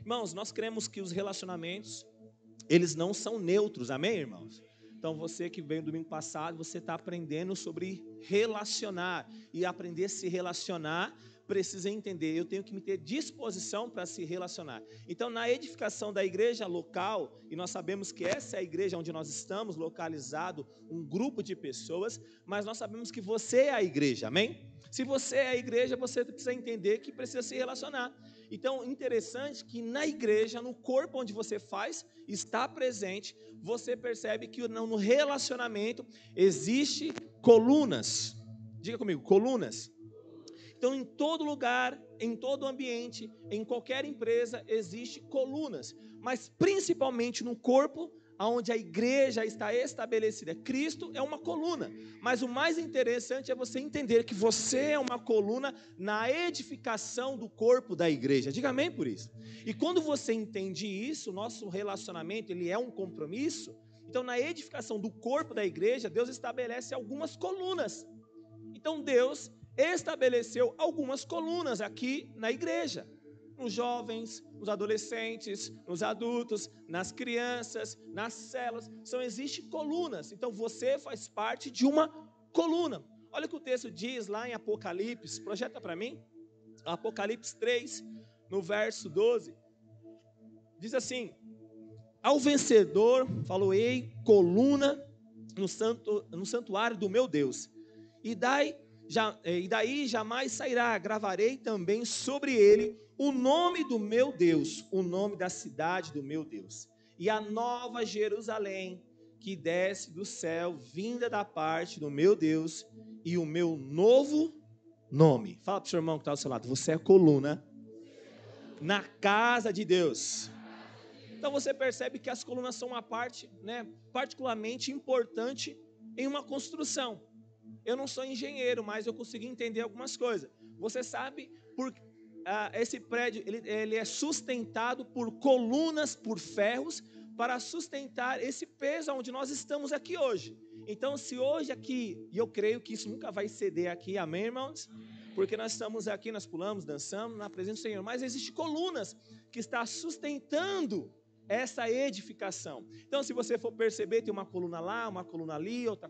Irmãos, nós cremos que os relacionamentos, eles não são neutros, amém, irmãos? Então você que veio domingo passado, você está aprendendo sobre relacionar, e aprender a se relacionar, precisa entender, eu tenho que me ter disposição para se relacionar. Então na edificação da igreja local, e nós sabemos que essa é a igreja onde nós estamos localizado, um grupo de pessoas, mas nós sabemos que você é a igreja, amém? Se você é a igreja, você precisa entender que precisa se relacionar. Então, interessante que na igreja, no corpo onde você faz, está presente, você percebe que no relacionamento existe colunas. Diga comigo, colunas. Então, em todo lugar, em todo ambiente, em qualquer empresa, existe colunas. Mas principalmente no corpo, onde a igreja está estabelecida. Cristo é uma coluna. Mas o mais interessante é você entender que você é uma coluna na edificação do corpo da igreja. Diga amém por isso. E quando você entende isso, nosso relacionamento, ele é um compromisso. Então, na edificação do corpo da igreja, Deus estabelece algumas colunas. Então, Deus estabeleceu algumas colunas aqui na igreja, nos jovens, nos adolescentes, nos adultos, nas crianças, nas células, existem colunas. Então você faz parte de uma coluna. Olha o que o texto diz lá em Apocalipse, projeta para mim, Apocalipse 3, no verso 12, diz assim: ao vencedor, falou-ei, coluna no santuário do meu Deus, e daí jamais sairá, gravarei também sobre ele o nome do meu Deus, o nome da cidade do meu Deus, e a nova Jerusalém, que desce do céu, vinda da parte do meu Deus, e o meu novo nome. Fala para o seu irmão que está ao seu lado, você é coluna na casa de Deus. Então você percebe que as colunas são uma parte, particularmente importante em uma construção. Eu não sou engenheiro, mas eu consegui entender algumas coisas. Você sabe, esse prédio ele é sustentado por colunas, por ferros, para sustentar esse peso onde nós estamos aqui hoje. Então, se hoje aqui, e eu creio que isso nunca vai ceder aqui, amém, irmãos? Porque nós estamos aqui, nós pulamos, dançamos na presença do Senhor, mas existem colunas que estão sustentando essa edificação. Então, se você for perceber, tem uma coluna lá, uma coluna ali, outra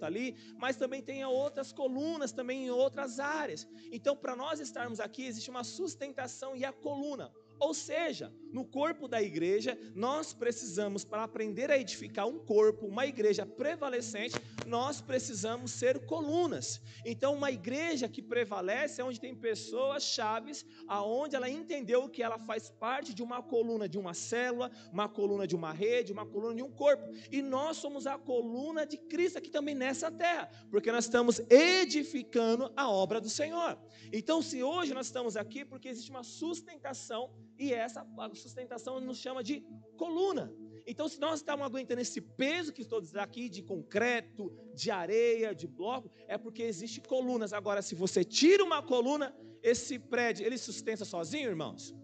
ali, mas também tem outras colunas também em outras áreas. Então, para nós estarmos aqui, existe uma sustentação e a coluna. Ou seja, no corpo da igreja, nós precisamos, para aprender a edificar um corpo, uma igreja prevalecente, nós precisamos ser colunas. Então, uma igreja que prevalece é onde tem pessoas chaves, aonde ela entendeu que ela faz parte de uma coluna de uma célula, uma coluna de uma rede, uma coluna de um corpo. E nós somos a coluna de Cristo aqui também nessa terra, porque nós estamos edificando a obra do Senhor. Então, se hoje nós estamos aqui, porque existe uma sustentação, e essa sustentação nos chama de coluna. Então, se nós estamos aguentando esse peso que estou dizendo aqui, de concreto, de areia, de bloco, é porque existem colunas. Agora, se você tira uma coluna, esse prédio, ele sustenta sozinho, irmãos?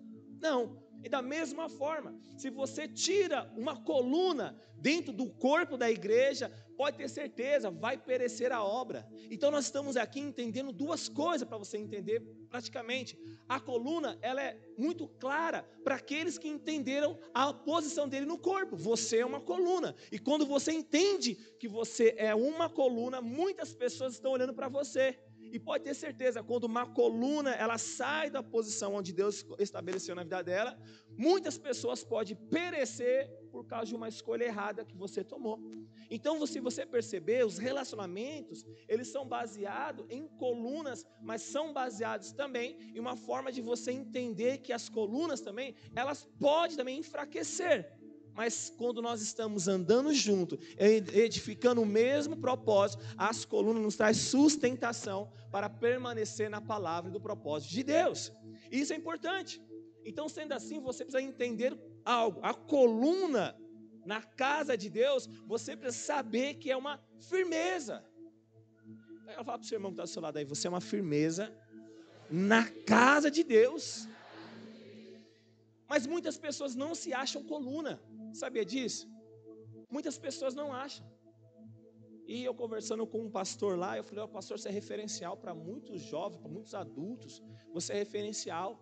Não. E da mesma forma, se você tira uma coluna dentro do corpo da igreja, pode ter certeza, vai perecer a obra. Então nós estamos aqui entendendo duas coisas para você entender praticamente. A coluna, ela é muito clara para aqueles que entenderam a posição dele no corpo. Você é uma coluna. E quando você entende que você é uma coluna, muitas pessoas estão olhando para você. E pode ter certeza, quando uma coluna ela sai da posição onde Deus estabeleceu na vida dela, muitas pessoas podem perecer por causa de uma escolha errada que você tomou. Então, se você perceber, os relacionamentos, eles são baseados em colunas, mas são baseados também em uma forma de você entender que as colunas também, elas podem também enfraquecer. Mas quando nós estamos andando junto, edificando o mesmo propósito, as colunas nos trazem sustentação para permanecer na palavra do propósito de Deus. Isso é importante. Então, sendo assim, você precisa entender algo. A coluna na casa de Deus, você precisa saber que é uma firmeza. Eu falo para o seu irmão que está do seu lado aí, você é uma firmeza na casa de Deus. Mas muitas pessoas não se acham coluna. Sabia disso? Muitas pessoas não acham. E eu conversando com um pastor lá, eu falei, pastor, você é referencial para muitos jovens, para muitos adultos, você é referencial.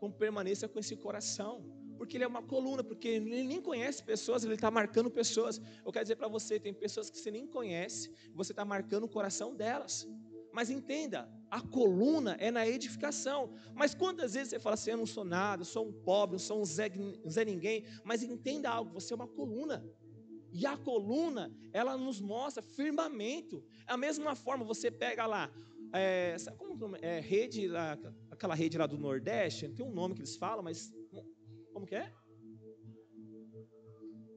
permaneça com esse coração, porque ele é uma coluna, porque ele nem conhece pessoas, ele está marcando pessoas. Eu quero dizer para você, tem pessoas que você nem conhece, você está marcando o coração delas. Mas entenda, a coluna é na edificação. Mas quantas vezes você fala assim, eu não sou nada, eu sou um pobre, eu sou um Zé ninguém. Mas entenda algo, você é uma coluna. E a coluna, ela nos mostra firmamento. A mesma forma, você pega lá, sabe como rede lá, aquela rede lá do Nordeste, tem um nome que eles falam, mas como que é?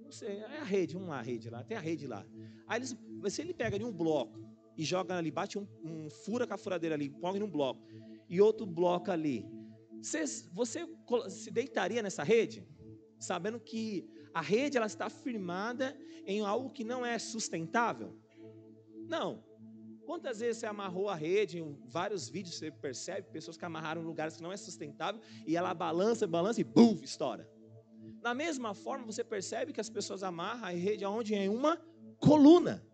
Não sei, é a rede, uma rede lá, tem a rede lá. Aí se ele pega ali um bloco e joga ali, bate fura com a furadeira ali, põe num bloco, e outro bloco ali, você se deitaria nessa rede, sabendo que a rede ela está firmada em algo que não é sustentável? Não. Quantas vezes você amarrou a rede, em vários vídeos você percebe pessoas que amarraram em lugares que não é sustentável e ela balança e bum, estoura. Da mesma forma você percebe que as pessoas amarram a rede aonde? Em uma coluna.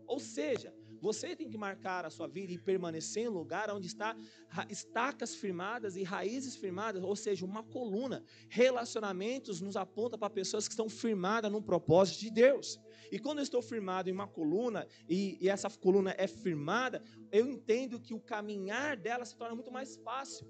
Ou seja, você tem que marcar a sua vida e permanecer em um lugar onde está estacas firmadas e raízes firmadas, ou seja, uma coluna. Relacionamentos nos aponta para pessoas que estão firmadas num propósito de Deus. E quando eu estou firmado em uma coluna, e essa coluna é firmada, eu entendo que o caminhar dela se torna muito mais fácil.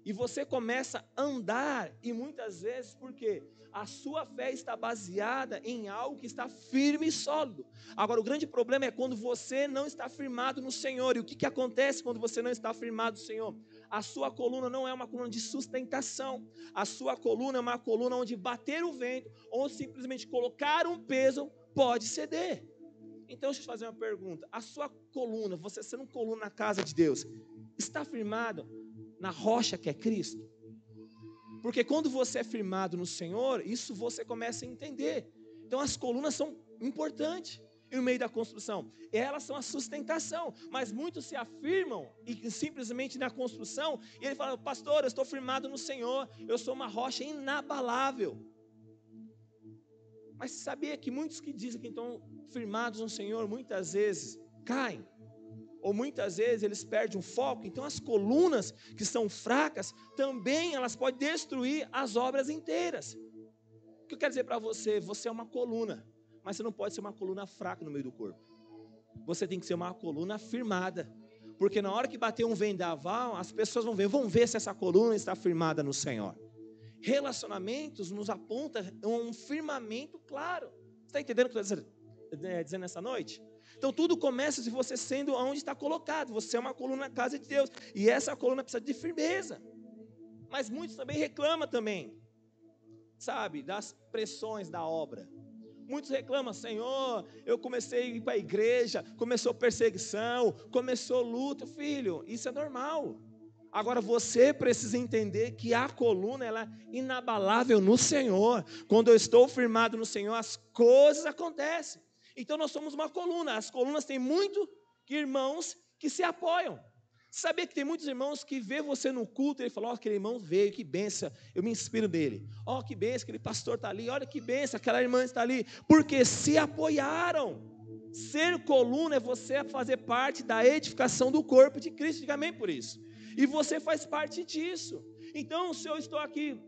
E você começa a andar, e muitas vezes, por quê? A sua fé está baseada em algo que está firme e sólido. Agora, o grande problema é quando você não está firmado no Senhor. E o que acontece quando você não está firmado no Senhor? A sua coluna não é uma coluna de sustentação. A sua coluna é uma coluna onde bater o vento, ou simplesmente colocar um peso, pode ceder. Então, deixa eu te fazer uma pergunta. A sua coluna, você sendo coluna na casa de Deus, está firmado na rocha que é Cristo? Porque quando você é firmado no Senhor, isso você começa a entender. Então as colunas são importantes no meio da construção. Elas são a sustentação. Mas muitos se afirmam e simplesmente na construção, e ele fala, pastor, eu estou firmado no Senhor, eu sou uma rocha inabalável. Mas você sabia que muitos que dizem que estão firmados no Senhor, muitas vezes caem? Ou muitas vezes eles perdem o foco. Então as colunas que são fracas, também elas podem destruir as obras inteiras. O que eu quero dizer para você? Você é uma coluna, mas você não pode ser uma coluna fraca no meio do corpo. Você tem que ser uma coluna firmada. Porque na hora que bater um vendaval, as pessoas vão ver se essa coluna está firmada no Senhor. Relacionamentos nos apontam um firmamento claro. Você está entendendo o que eu estou dizendo nessa noite? Então tudo começa se você sendo onde está colocado. Você é uma coluna na casa de Deus. E essa coluna precisa de firmeza. Mas muitos também reclamam também, sabe, das pressões da obra. Muitos reclamam, Senhor, eu comecei a ir para a igreja, começou perseguição, começou luta. Filho, isso é normal. Agora você precisa entender que a coluna ela é inabalável no Senhor. Quando eu estou firmado no Senhor, as coisas acontecem. Então nós somos uma coluna. As colunas têm muitos irmãos que se apoiam. Sabia que tem muitos irmãos que vê você no culto e ele fala, aquele irmão veio, que bênção, eu me inspiro nele. Que bênção, aquele pastor está ali, olha que bênção, aquela irmã está ali. Porque se apoiaram. Ser coluna é você fazer parte da edificação do corpo de Cristo. Diga amém por isso. E você faz parte disso. Então, se eu estou aqui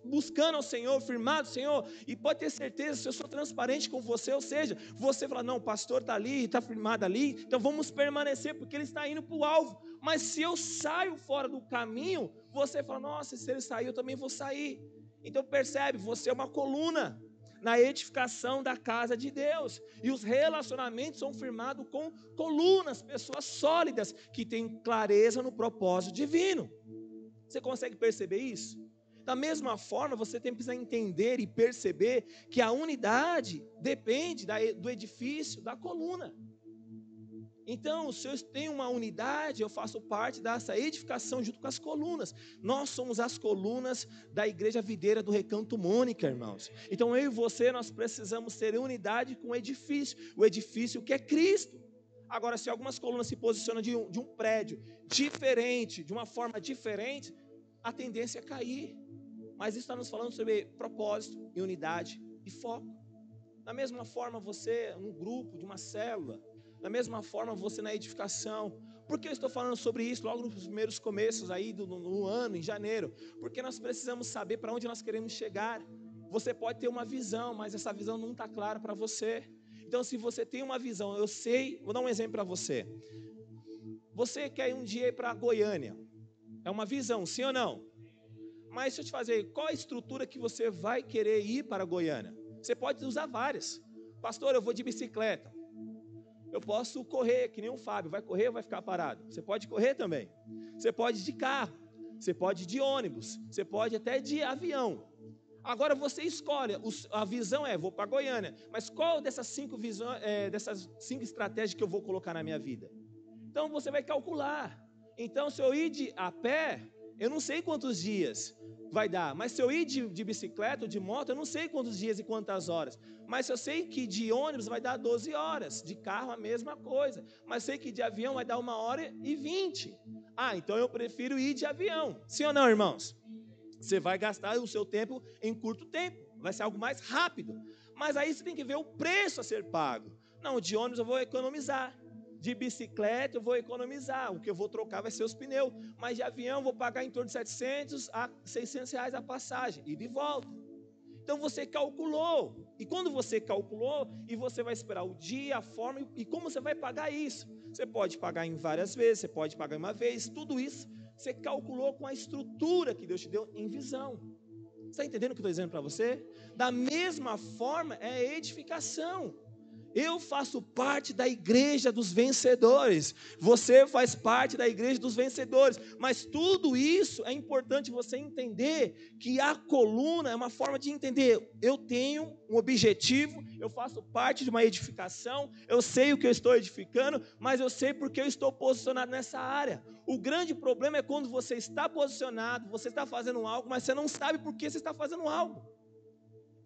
buscando ao Senhor, firmado ao Senhor, e pode ter certeza, se eu sou transparente com você, ou seja, você fala, não, o pastor está ali, está firmado ali, então vamos permanecer, porque ele está indo para o alvo. Mas se eu saio fora do caminho, você fala, nossa, se ele sair, eu também vou sair. Então percebe, você é uma coluna na edificação da casa de Deus, e os relacionamentos são firmados com colunas, pessoas sólidas, que têm clareza no propósito divino. Você consegue perceber isso? Da mesma forma, você precisa entender e perceber que a unidade depende do edifício, da coluna. Então, se eu tenho uma unidade, eu faço parte dessa edificação junto com as colunas. Nós somos as colunas da Igreja Videira do Recanto Mônica, irmãos. Então, eu e você, nós precisamos ter unidade com o edifício que é Cristo. Agora, se algumas colunas se posicionam de um prédio diferente, de uma forma diferente, a tendência é cair. Mas isso está nos falando sobre propósito e unidade e foco. Da mesma forma, você, um grupo, de uma célula, da mesma forma, você na edificação, Por que eu estou falando sobre isso logo nos primeiros começos aí no ano, em janeiro? Porque nós precisamos saber para onde nós queremos chegar. Você pode ter uma visão, mas essa visão não está clara para você. Então, se você tem uma visão, eu sei, vou dar um exemplo para você. Você quer um dia ir para Goiânia. É uma visão, sim ou não? Mas deixa eu te fazer, qual a estrutura que você vai querer ir para Goiânia? Você pode usar várias. Pastor, eu vou de bicicleta. Eu posso correr, que nem o Fábio. Vai correr ou vai ficar parado? Você pode correr também. Você pode ir de carro. Você pode ir de ônibus. Você pode até de avião. Agora você escolhe. A visão é, vou para Goiânia. Mas qual dessas 5 visões, dessas 5 estratégias que eu vou colocar na minha vida? Então você vai calcular. Então se eu ir a pé, eu não sei quantos dias vai dar. Mas se eu ir de bicicleta ou de moto, eu não sei quantos dias e quantas horas. Mas eu sei que de ônibus vai dar 12 horas. De carro a mesma coisa. Mas sei que de avião vai dar 1h20. Então eu prefiro ir de avião. Sim ou não, irmãos? Você vai gastar o seu tempo em curto tempo. Vai ser algo mais rápido. Mas aí você tem que ver o preço a ser pago. Não, de ônibus eu vou economizar. De bicicleta eu vou economizar. O que eu vou trocar vai ser os pneus. Mas de avião eu vou pagar em torno de 700 a 600 reais a passagem. E de volta. Então você calculou. E quando você calculou, e você vai esperar o dia, a forma, e como você vai pagar isso? Você pode pagar em várias vezes, você pode pagar em uma vez, tudo isso você calculou com a estrutura que Deus te deu em visão. Você está entendendo o que eu estou dizendo para você? Da mesma forma, é edificação. Eu faço parte da igreja dos vencedores. Você faz parte da igreja dos vencedores. Mas tudo isso é importante você entender que a coluna é uma forma de entender. Eu tenho um objetivo, eu faço parte de uma edificação, eu sei o que eu estou edificando, mas eu sei porque eu estou posicionado nessa área. O grande problema é quando você está posicionado, você está fazendo algo, mas você não sabe por que você está fazendo algo.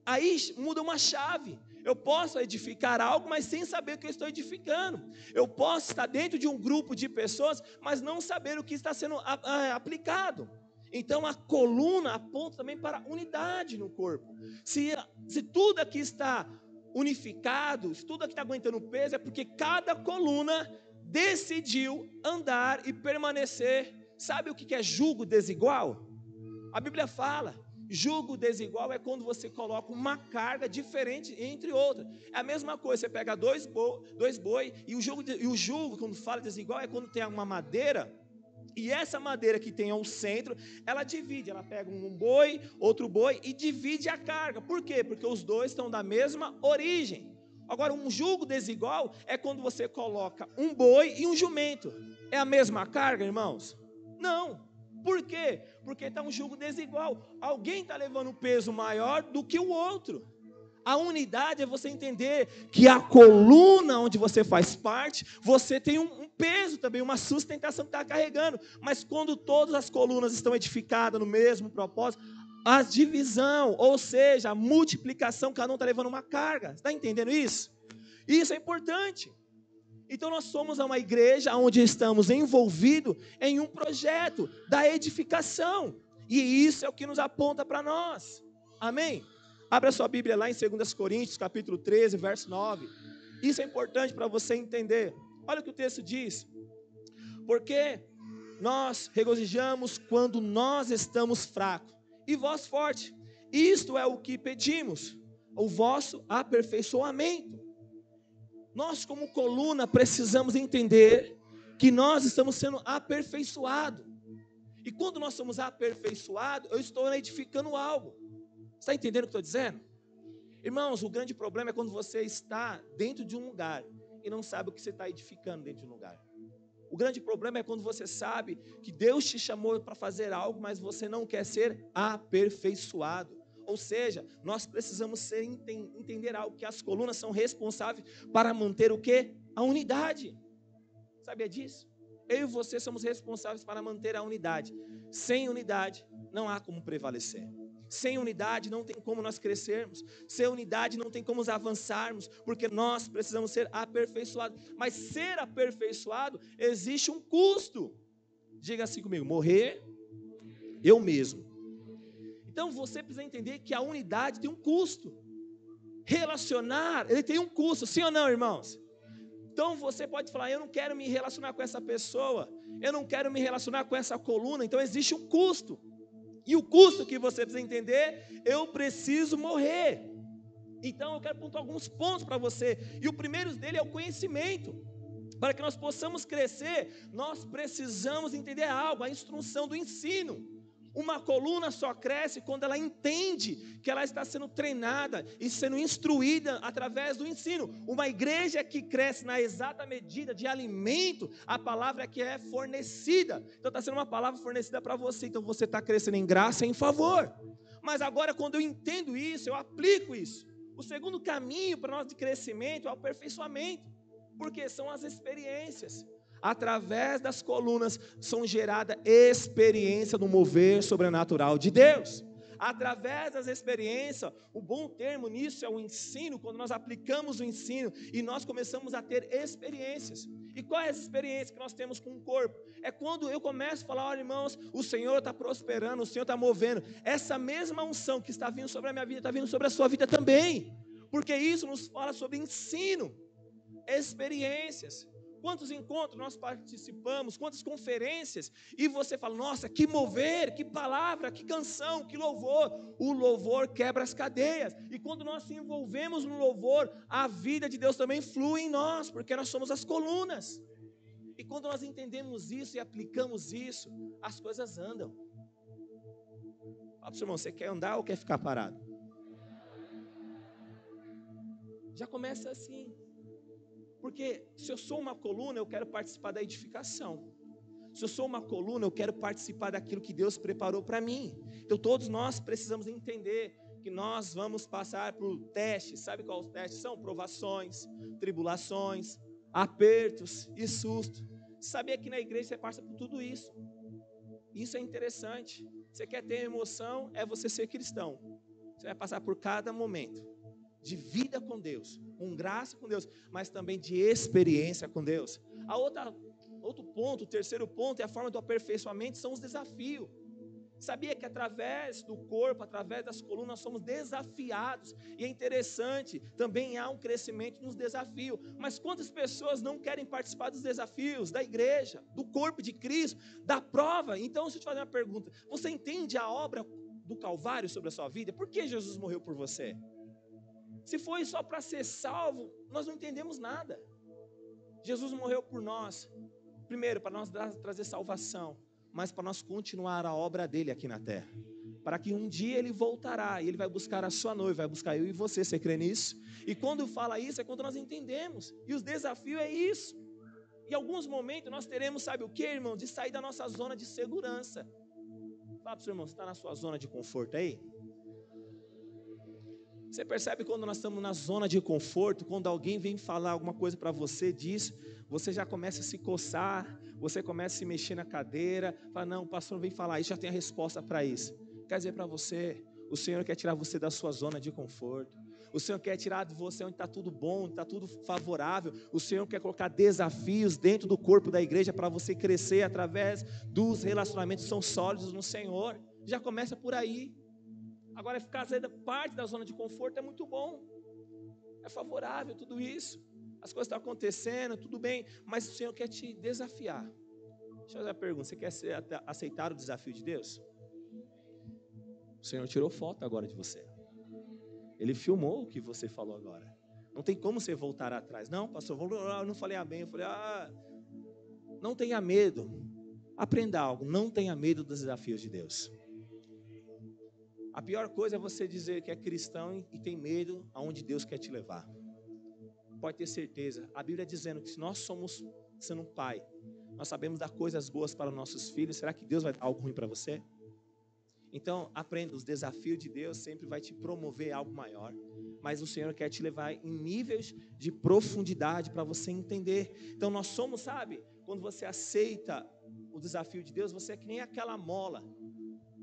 Aí muda uma chave. Eu posso edificar algo, mas sem saber o que eu estou edificando. Eu posso estar dentro de um grupo de pessoas, mas não saber o que está sendo aplicado. Então a coluna aponta também para a unidade no corpo. Se tudo aqui está unificado, se tudo aqui está aguentando peso, é porque cada coluna decidiu andar e permanecer. Sabe o que é jugo desigual? A Bíblia fala. Jugo desigual é quando você coloca uma carga diferente entre outras. É a mesma coisa, você pega dois boi e o jugo, quando fala desigual, é quando tem uma madeira, e essa madeira que tem ao centro, ela divide, ela pega um boi, outro boi e divide a carga. Por quê? Porque os dois estão da mesma origem. Agora, um jugo desigual é quando você coloca um boi e um jumento. É a mesma carga, irmãos? Não. Por quê? Porque está um jugo desigual. Alguém está levando um peso maior do que o outro. A unidade é você entender que a coluna onde você faz parte, você tem um peso também, uma sustentação que está carregando. Mas quando todas as colunas estão edificadas no mesmo propósito, a divisão, ou seja, a multiplicação, cada um está levando uma carga. Você está entendendo isso? Isso é importante. Então nós somos uma igreja onde estamos envolvidos em um projeto da edificação. E isso é o que nos aponta para nós. Amém? Abra sua Bíblia lá em 2 Coríntios, capítulo 13, verso 9. Isso é importante para você entender. Olha o que o texto diz. Porque nós regozijamos quando nós estamos fracos, e vós forte. Isto é o que pedimos, o vosso aperfeiçoamento. Nós, como coluna, precisamos entender que nós estamos sendo aperfeiçoados. E quando nós somos aperfeiçoados, eu estou edificando algo. Você está entendendo o que eu estou dizendo? Irmãos, o grande problema é quando você está dentro de um lugar e não sabe o que você está edificando dentro de um lugar. O grande problema é quando você sabe que Deus te chamou para fazer algo, mas você não quer ser aperfeiçoado. Ou seja, nós precisamos entender algo, que as colunas são responsáveis para manter o quê? A unidade. Sabia disso? Eu e você somos responsáveis para manter a unidade. Sem unidade, não há como prevalecer. Sem unidade, não tem como nós crescermos. Sem unidade, não tem como avançarmos, porque nós precisamos ser aperfeiçoados. Mas ser aperfeiçoado, existe um custo. Diga assim comigo, morrer eu mesmo. Então você precisa entender que a unidade tem um custo. Relacionar, ele tem um custo, sim ou não, irmãos? Então você pode falar, eu não quero me relacionar com essa pessoa, eu não quero me relacionar com essa coluna. Então existe um custo, e o custo que você precisa entender, eu preciso morrer. Então eu quero pontuar alguns pontos para você, e o primeiro dele é o conhecimento. Para que nós possamos crescer, nós precisamos entender algo, a instrução do ensino. Uma coluna só cresce quando ela entende que ela está sendo treinada e sendo instruída através do ensino. Uma igreja que cresce na exata medida de alimento, a palavra que é fornecida. Então está sendo uma palavra fornecida para você, então você está crescendo em graça e em favor. Mas agora quando eu entendo isso, eu aplico isso. O segundo caminho para nós de crescimento é o aperfeiçoamento, porque são as experiências. Através das colunas são gerada experiência do mover sobrenatural de Deus. Através das experiências, o bom termo nisso é o ensino, quando nós aplicamos o ensino e nós começamos a ter experiências. E qual é essa experiência que nós temos com o corpo? É quando eu começo a falar, olha irmãos, o Senhor está prosperando, o Senhor está movendo. Essa mesma unção que está vindo sobre a minha vida, está vindo sobre a sua vida também. Porque isso nos fala sobre ensino, experiências. Quantos encontros nós participamos, quantas conferências, e você fala, nossa, que mover, que palavra, que canção, que louvor. O louvor quebra as cadeias, e quando nós se envolvemos no louvor, a vida de Deus também flui em nós, porque nós somos as colunas. E quando nós entendemos isso e aplicamos isso, as coisas andam. Fala para o seu irmão, você quer andar ou quer ficar parado? Já começa assim. Porque se eu sou uma coluna, eu quero participar da edificação. Se eu sou uma coluna, eu quero participar daquilo que Deus preparou para mim. Então todos nós precisamos entender que nós vamos passar por testes. Sabe quais os testes são? Provações, tribulações, apertos e susto. Sabia que na igreja você passa por tudo isso. Isso é interessante. Você quer ter emoção, é você ser cristão. Você vai passar por cada momento de vida com Deus, com graça com Deus, mas também de experiência com Deus. Outro ponto, o terceiro ponto é a forma do aperfeiçoamento, são os desafios. Sabia que através do corpo, através das colunas, nós somos desafiados, e é interessante, também há um crescimento nos desafios, mas quantas pessoas não querem participar dos desafios da igreja, do corpo de Cristo, da prova? Então, deixa eu te fazer uma pergunta, você entende a obra do Calvário sobre a sua vida? Por que Jesus morreu por você? Se foi só para ser salvo, nós não entendemos nada. Jesus morreu por nós, primeiro para nós trazer salvação, mas para nós continuar a obra dele aqui na terra, para que um dia ele voltará, e ele vai buscar a sua noiva, vai buscar eu e você crê nisso? E quando fala isso, é quando nós entendemos, e os desafios é isso. Em alguns momentos nós teremos, sabe o que, irmão? De sair da nossa zona de segurança. Fala para o seu irmão, você está na sua zona de conforto aí? Você percebe quando nós estamos na zona de conforto, quando alguém vem falar alguma coisa para você disso, você já começa a se coçar, você começa a se mexer na cadeira, fala, não, o pastor vem falar isso, já tem a resposta para isso. Quer dizer para você, o Senhor quer tirar você da sua zona de conforto, o Senhor quer tirar de você onde está tudo bom, onde está tudo favorável, o Senhor quer colocar desafios dentro do corpo da igreja para você crescer através dos relacionamentos que são sólidos no Senhor. Já começa por aí. Agora, ficar parte da zona de conforto é muito bom, é favorável tudo isso, as coisas estão acontecendo, tudo bem, mas o Senhor quer te desafiar. Deixa eu fazer uma pergunta, você quer aceitar o desafio de Deus? O Senhor tirou foto agora de você, Ele filmou o que você falou agora, não tem como você voltar atrás. Não, pastor, eu não falei amém, eu falei, não tenha medo, aprenda algo, não tenha medo dos desafios de Deus. A pior coisa é você dizer que é cristão e tem medo aonde Deus quer te levar. Pode ter certeza, a Bíblia dizendo que se nós somos sendo um pai, nós sabemos dar coisas boas para os nossos filhos, será que Deus vai dar algo ruim para você? Então, aprenda, os desafios de Deus sempre vai te promover algo maior, mas o Senhor quer te levar em níveis de profundidade para você entender. Então nós somos, sabe, quando você aceita o desafio de Deus, você é que nem aquela mola.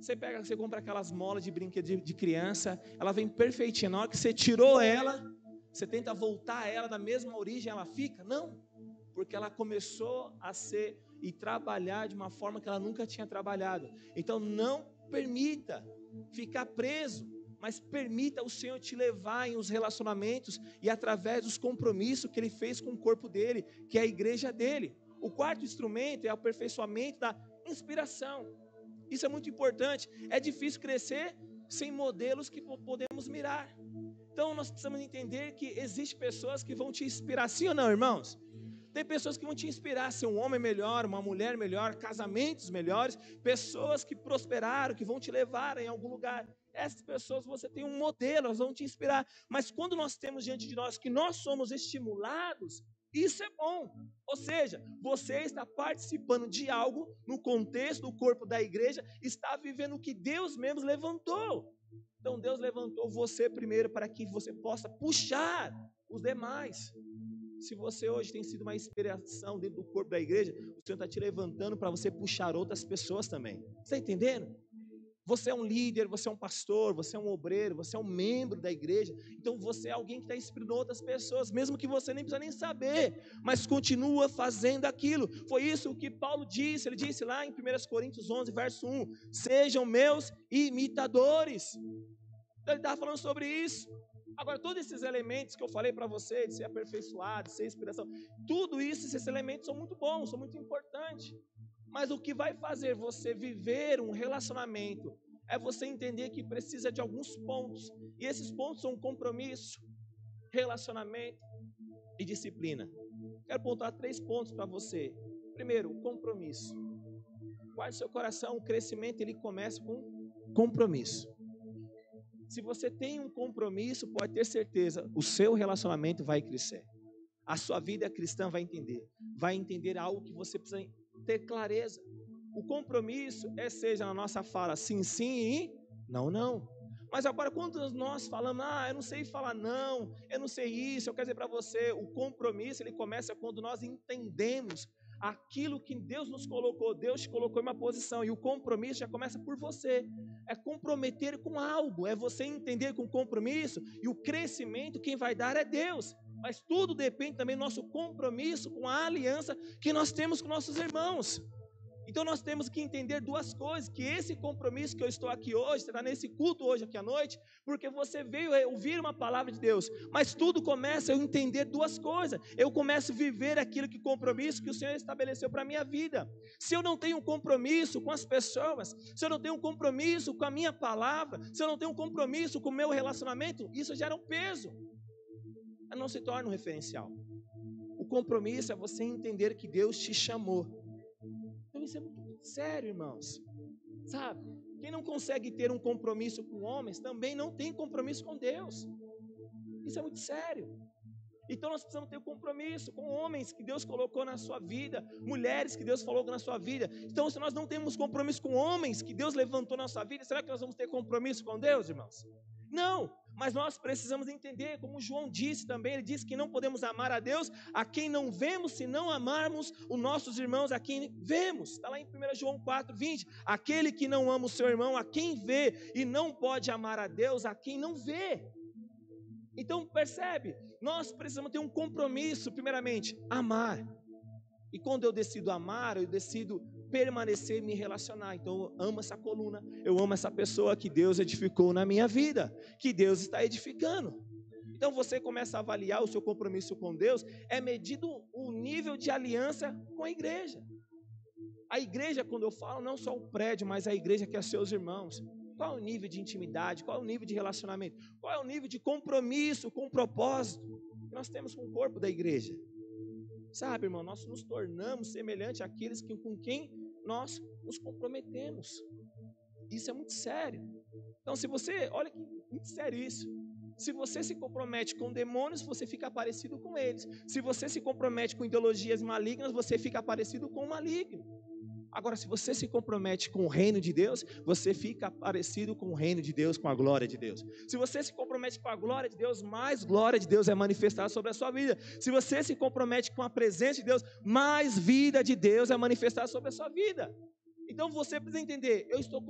Você compra aquelas molas de brinquedo de criança, ela vem perfeitinha, na hora que você tirou ela, você tenta voltar ela da mesma origem, ela fica? Não, porque ela começou a ser e trabalhar de uma forma que ela nunca tinha trabalhado. Então não permita ficar preso mas permita o Senhor te levar em os relacionamentos e através dos compromissos que Ele fez com o corpo dele, que é a igreja dele. O quarto instrumento é o aperfeiçoamento da inspiração. Isso é muito importante. É difícil crescer sem modelos que podemos mirar. Então nós precisamos entender que existem pessoas que vão te inspirar, sim ou não, irmãos? Tem pessoas que vão te inspirar a ser um homem melhor, uma mulher melhor, casamentos melhores, pessoas que prosperaram, que vão te levar em algum lugar. Essas pessoas, você tem um modelo, elas vão te inspirar. Mas quando nós temos diante de nós que nós somos estimulados, isso é bom. Ou seja, você está participando de algo no contexto do corpo da igreja, está vivendo o que Deus mesmo levantou. Então Deus levantou você primeiro para que você possa puxar os demais. Se você hoje tem sido uma inspiração dentro do corpo da igreja, o Senhor está te levantando para você puxar outras pessoas também. Você está entendendo? Você é um líder, você é um pastor, você é um obreiro, você é um membro da igreja. Então você é alguém que está inspirando outras pessoas, mesmo que você nem precisa nem saber, mas continua fazendo aquilo. Foi isso que Paulo disse, ele disse lá em 1 Coríntios 11, verso 1, sejam meus imitadores. Então ele estava falando sobre isso. Agora, todos esses elementos que eu falei para você, de ser aperfeiçoado, de ser inspiração, tudo isso, esses elementos são muito bons, são muito importantes. Mas o que vai fazer você viver um relacionamento é você entender que precisa de alguns pontos. E esses pontos são compromisso, relacionamento e disciplina. Quero pontuar 3 pontos para você. Primeiro, o compromisso. Guarde seu coração, o crescimento ele começa com compromisso. Se você tem um compromisso, pode ter certeza, o seu relacionamento vai crescer. A sua vida cristã vai entender algo que você precisa ter clareza. O compromisso seja na nossa fala sim, sim e não, não. Mas agora quando nós falamos, eu não sei falar não, eu não sei isso, eu quero dizer para você, o compromisso ele começa quando nós entendemos aquilo que Deus nos colocou, Deus te colocou em uma posição, e o compromisso já começa por você, é comprometer com algo, é você entender com compromisso, e o crescimento quem vai dar é Deus, mas tudo depende também do nosso compromisso com a aliança que nós temos com nossos irmãos. Então nós temos que entender 2 coisas, que esse compromisso que eu estou aqui hoje, você está nesse culto hoje aqui à noite, porque você veio ouvir uma palavra de Deus, mas tudo começa a eu entender 2 coisas, eu começo a viver aquilo que compromisso que o Senhor estabeleceu para a minha vida. Se eu não tenho um compromisso com as pessoas, se eu não tenho um compromisso com a minha palavra, se eu não tenho um compromisso com o meu relacionamento, isso gera um peso, não se torna um referencial. O compromisso é você entender que Deus te chamou. Então isso é muito sério, irmãos. Sabe? Quem não consegue ter um compromisso com homens, também não tem compromisso com Deus. Isso é muito sério. Então nós precisamos ter um compromisso com homens que Deus colocou na sua vida, mulheres que Deus colocou na sua vida. Então se nós não temos compromisso com homens que Deus levantou na nossa vida, será que nós vamos ter compromisso com Deus, irmãos? Não, mas nós precisamos entender, como João disse também, ele disse que não podemos amar a Deus a quem não vemos, se não amarmos os nossos irmãos a quem vemos. Está lá em 1 João 4:20, aquele que não ama o seu irmão a quem vê, e não pode amar a Deus a quem não vê. Então percebe, nós precisamos ter um compromisso, primeiramente, amar. E quando eu decido amar, eu decido permanecer e me relacionar. Então eu amo essa coluna, eu amo essa pessoa que Deus edificou na minha vida, que Deus está edificando. Então você começa a avaliar o seu compromisso com Deus, é medido o nível de aliança com a igreja. A igreja, quando eu falo, não só o prédio, mas a igreja que é seus irmãos. Qual é o nível de intimidade, qual é o nível de relacionamento, qual é o nível de compromisso com o propósito que nós temos com o corpo da igreja? Sabe, irmão, nós nos tornamos semelhantes àqueles com quem nós nos comprometemos. Isso é muito sério. Então, se você, olha que muito sério isso. Se você se compromete com demônios, você fica parecido com eles. Se você se compromete com ideologias malignas, você fica parecido com o maligno. Agora, se você se compromete com o reino de Deus, você fica parecido com o reino de Deus, com a glória de Deus. Se você se compromete com a glória de Deus, mais glória de Deus é manifestada sobre a sua vida. Se você se compromete com a presença de Deus, mais vida de Deus é manifestada sobre a sua vida. Então você precisa entender, eu estou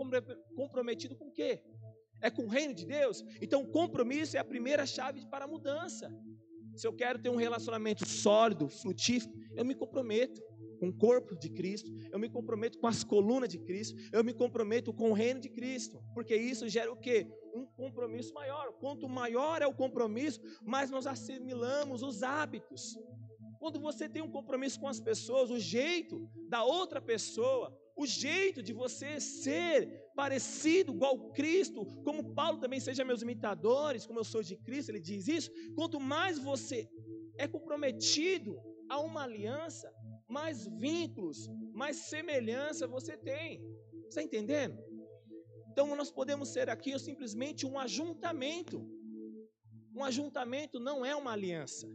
comprometido com o quê? É com o reino de Deus? Então o compromisso é a primeira chave para a mudança. Se eu quero ter um relacionamento sólido, frutífero, eu me comprometo. com o corpo de Cristo, eu me comprometo com as colunas de Cristo, eu me comprometo com o reino de Cristo, porque isso gera o quê? Um compromisso maior. Quanto maior é o compromisso, mais nós assimilamos os hábitos. Quando você tem um compromisso com as pessoas, o jeito da outra pessoa, o jeito de você ser parecido igual Cristo, como Paulo também, seja meus imitadores, como eu sou de Cristo, ele diz isso. Quanto mais você é comprometido a uma aliança, mais vínculos, mais semelhança você tem. Está entendendo? Então nós podemos ser aqui simplesmente um ajuntamento. Um ajuntamento não é uma aliança.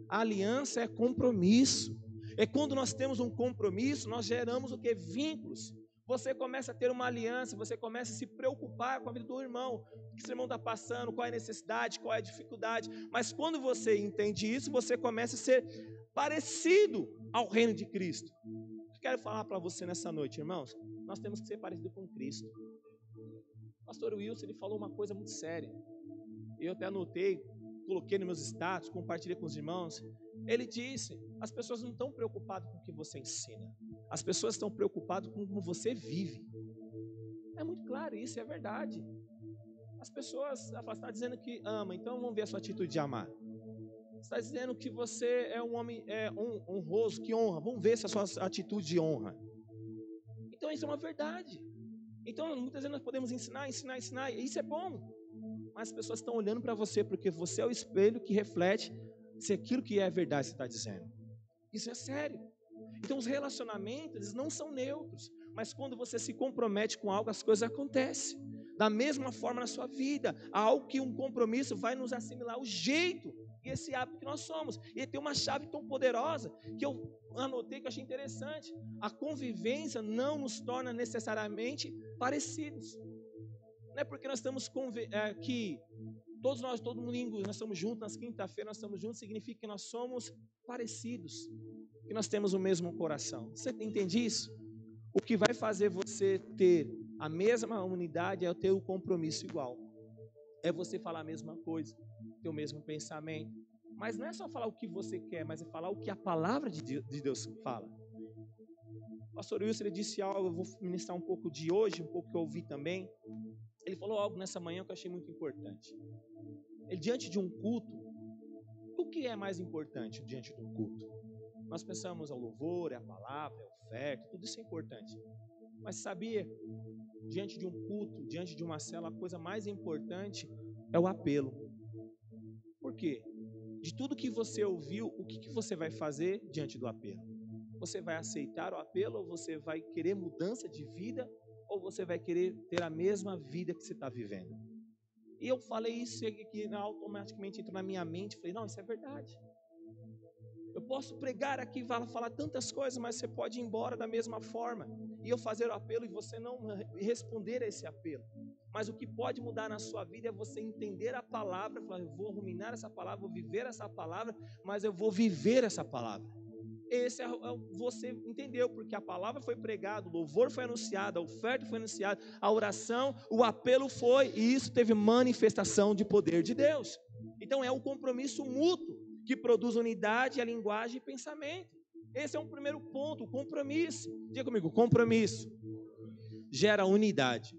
A aliança é compromisso. É quando nós temos um compromisso, nós geramos o que? Vínculos. Você começa a ter uma aliança, você começa a se preocupar com a vida do irmão. O que o irmão está passando, qual é a necessidade, qual é a dificuldade. Mas quando você entende isso, você começa a ser parecido ao reino de Cristo. Eu quero falar para você nessa noite, irmãos, nós temos que ser parecidos com Cristo. O pastor Wilson, ele falou uma coisa muito séria. Eu até anotei, coloquei nos meus status, compartilhei com os irmãos. Ele disse, as pessoas não estão preocupadas com o que você ensina. As pessoas estão preocupadas com como você vive. É muito claro isso, é verdade. As pessoas, ela está dizendo que ama, então vamos ver a sua atitude de amar. Está dizendo que você é um homem honroso, que honra. Vamos ver se a sua atitude de honra. Então isso é uma verdade. Então muitas vezes nós podemos ensinar, e isso é bom. Mas as pessoas estão olhando para você, porque você é o espelho que reflete se aquilo que é verdade você está dizendo. Isso é sério. Então os relacionamentos, eles não são neutros. Mas quando você se compromete com algo, as coisas acontecem. Da mesma forma na sua vida, há algo que um compromisso vai nos assimilar, o jeito e esse hábito que nós somos. E tem uma chave tão poderosa que eu anotei, que eu achei interessante. A convivência não nos torna necessariamente parecidos. Não é porque nós estamos aqui, todo domingo nós estamos juntos, nas quinta-feira nós estamos juntos, significa que nós somos parecidos, que nós temos o mesmo coração. Você entende isso? O que vai fazer você ter a mesma unidade é ter o compromisso igual. É você falar a mesma coisa, ter o mesmo pensamento. Mas não é só falar o que você quer, mas é falar o que a palavra de Deus fala. O pastor Wilson, ele disse algo, eu vou ministrar um pouco de hoje, um pouco que eu ouvi também. Ele falou algo nessa manhã que eu achei muito importante. Ele, diante de um culto, o que é mais importante diante de um culto? Nós pensamos ao louvor, é a palavra, é a oferta, tudo isso é importante. Mas sabia, diante de um culto, diante de uma cela, a coisa mais importante é o apelo. Por quê? De tudo que você ouviu, o que você vai fazer diante do apelo? Você vai aceitar o apelo ou você vai querer mudança de vida? Ou você vai querer ter a mesma vida que você está vivendo? E eu falei isso e automaticamente entrou na minha mente. Falei, não, isso é verdade. Eu posso pregar aqui, falar tantas coisas, mas você pode ir embora da mesma forma. E eu fazer o apelo e você não responder a esse apelo. Mas o que pode mudar na sua vida é você entender a palavra. Falar, eu vou ruminar essa palavra, vou viver essa palavra, mas eu vou viver essa palavra. Esse você entendeu, porque a palavra foi pregada, o louvor foi anunciado, a oferta foi anunciada, a oração, o apelo foi, e isso teve manifestação de poder de Deus. Então é um compromisso mútuo que produz unidade, a linguagem e pensamento. Esse é um primeiro ponto, o compromisso. Diga comigo, compromisso gera unidade.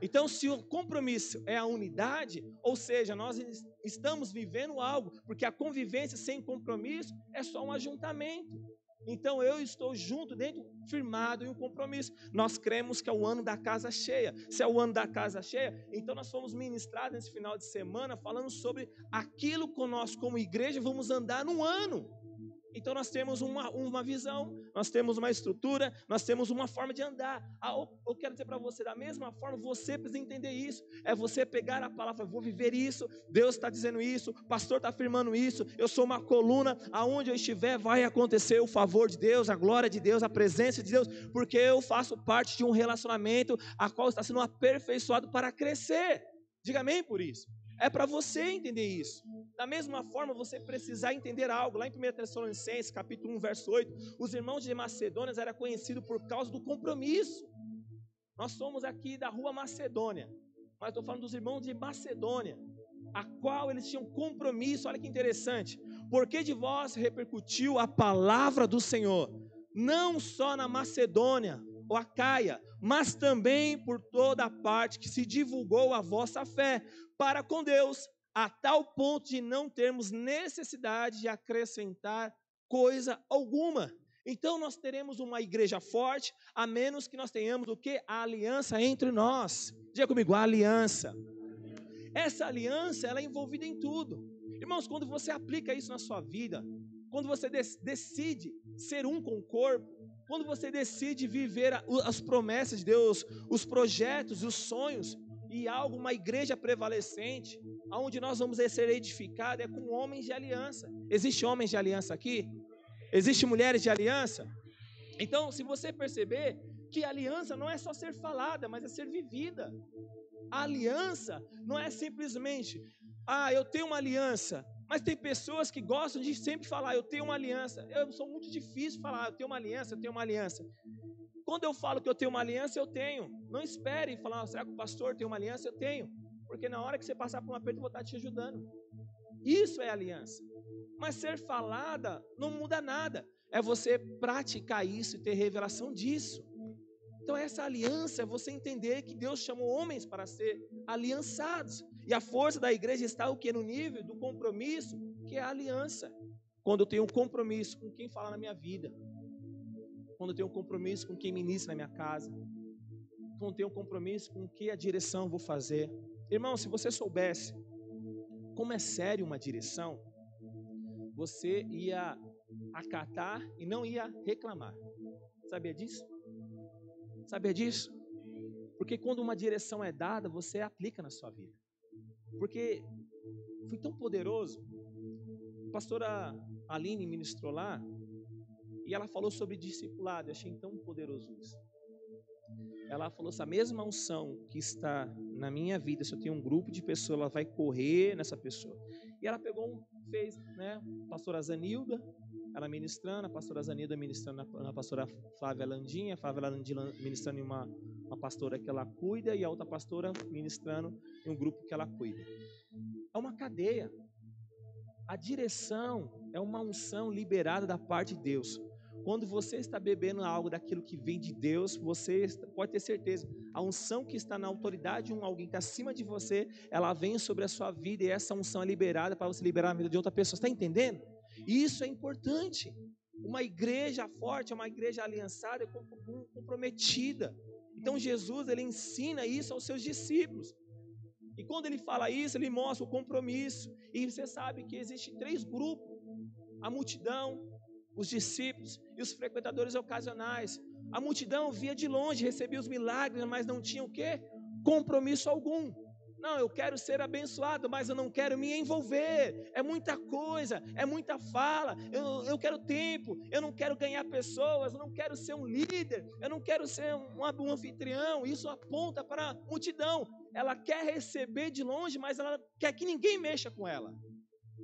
Então, se o compromisso é a unidade, ou seja, nós estamos vivendo algo, porque a convivência sem compromisso é só um ajuntamento. Então, eu estou junto, dentro, firmado em um compromisso. Nós cremos que é o ano da casa cheia. Se é o ano da casa cheia, então nós fomos ministrados nesse final de semana falando sobre aquilo que nós, como igreja, vamos andar no ano. Então nós temos uma visão, nós temos uma estrutura, nós temos uma forma de andar. Eu quero dizer para você, da mesma forma, você precisa entender isso. É você pegar a palavra, vou viver isso, Deus está dizendo isso, o pastor está afirmando isso, eu sou uma coluna, aonde eu estiver vai acontecer o favor de Deus, a glória de Deus, a presença de Deus, porque eu faço parte de um relacionamento a qual está sendo aperfeiçoado para crescer. Diga amém por isso. É para você entender isso. Da mesma forma, você precisar entender algo. Lá em 1 Tessalonicenses, capítulo 1, verso 8, os irmãos de Macedônia eram conhecidos por causa do compromisso. Nós somos aqui da rua Macedônia, mas estou falando dos irmãos de Macedônia, a qual eles tinham compromisso. Olha que interessante. Porque de vós repercutiu a palavra do Senhor, não só na Macedônia ou Acaia, mas também por toda a parte que se divulgou a vossa fé para com Deus, a tal ponto de não termos necessidade de acrescentar coisa alguma. Então nós teremos uma igreja forte, a menos que nós tenhamos o quê? A aliança entre nós. Diga comigo, a aliança. Essa aliança, ela é envolvida em tudo. Irmãos, quando você aplica isso na sua vida, quando você decide ser um com o corpo, quando você decide viver as promessas de Deus, os projetos, os sonhos, e algo, uma igreja prevalecente, onde nós vamos ser edificados, é com homens de aliança. Existe homens de aliança aqui? Existe mulheres de aliança? Então, se você perceber que aliança não é só ser falada, mas é ser vivida. A aliança não é simplesmente, eu tenho uma aliança, mas tem pessoas que gostam de sempre falar, eu tenho uma aliança. Eu sou muito difícil falar, eu tenho uma aliança, eu tenho uma aliança. Quando eu falo que eu tenho uma aliança, eu tenho. Não espere falar, será que o pastor tem uma aliança? Eu tenho. Porque na hora que você passar por um aperto, eu vou estar te ajudando. Isso é aliança. Mas ser falada não muda nada. É você praticar isso e ter revelação disso. Então essa aliança é você entender que Deus chamou homens para ser aliançados. E a força da igreja está o que? No nível do compromisso, que é a aliança. Quando eu tenho um compromisso com quem fala na minha vida. Quando eu tenho um compromisso com quem ministra na minha casa. Quando eu tenho um compromisso com que a direção eu vou fazer. Irmão, se você soubesse como é sério uma direção, você ia acatar e não ia reclamar. Sabia disso? Sabia disso? Porque quando uma direção é dada, você aplica na sua vida. Porque foi tão poderoso. A pastora Aline ministrou lá e ela falou sobre discipulado. Eu achei tão poderoso isso. Ela falou essa mesma unção que está na minha vida, se eu tenho um grupo de pessoas, ela vai correr nessa pessoa. E ela fez, né, a pastora Zanilda, ela ministrando, a pastora Zanilda ministrando na pastora Flávia Landinha, a Flávia Landinha ministrando em uma pastora que ela cuida, e a outra pastora ministrando em um grupo que ela cuida. É uma cadeia. A direção é uma unção liberada da parte de Deus. Quando você está bebendo algo daquilo que vem de Deus, você pode ter certeza, a unção que está na autoridade de alguém que está acima de você, ela vem sobre a sua vida e essa unção é liberada para você liberar a vida de outra pessoa. Está entendendo? Isso é importante. Uma igreja forte é uma igreja aliançada, comprometida. Então Jesus, ele ensina isso aos seus discípulos. E quando ele fala isso, ele mostra o compromisso. E você sabe que existem 3 grupos: a multidão, os discípulos e os frequentadores ocasionais. A multidão via de longe, recebia os milagres, mas não tinha o quê? Compromisso algum. Não, eu quero ser abençoado, mas eu não quero me envolver. É muita coisa, é muita fala. Eu quero tempo, eu não quero ganhar pessoas, eu não quero ser um líder, eu não quero ser um anfitrião. Isso aponta para a multidão. Ela quer receber de longe, mas ela quer que ninguém mexa com ela.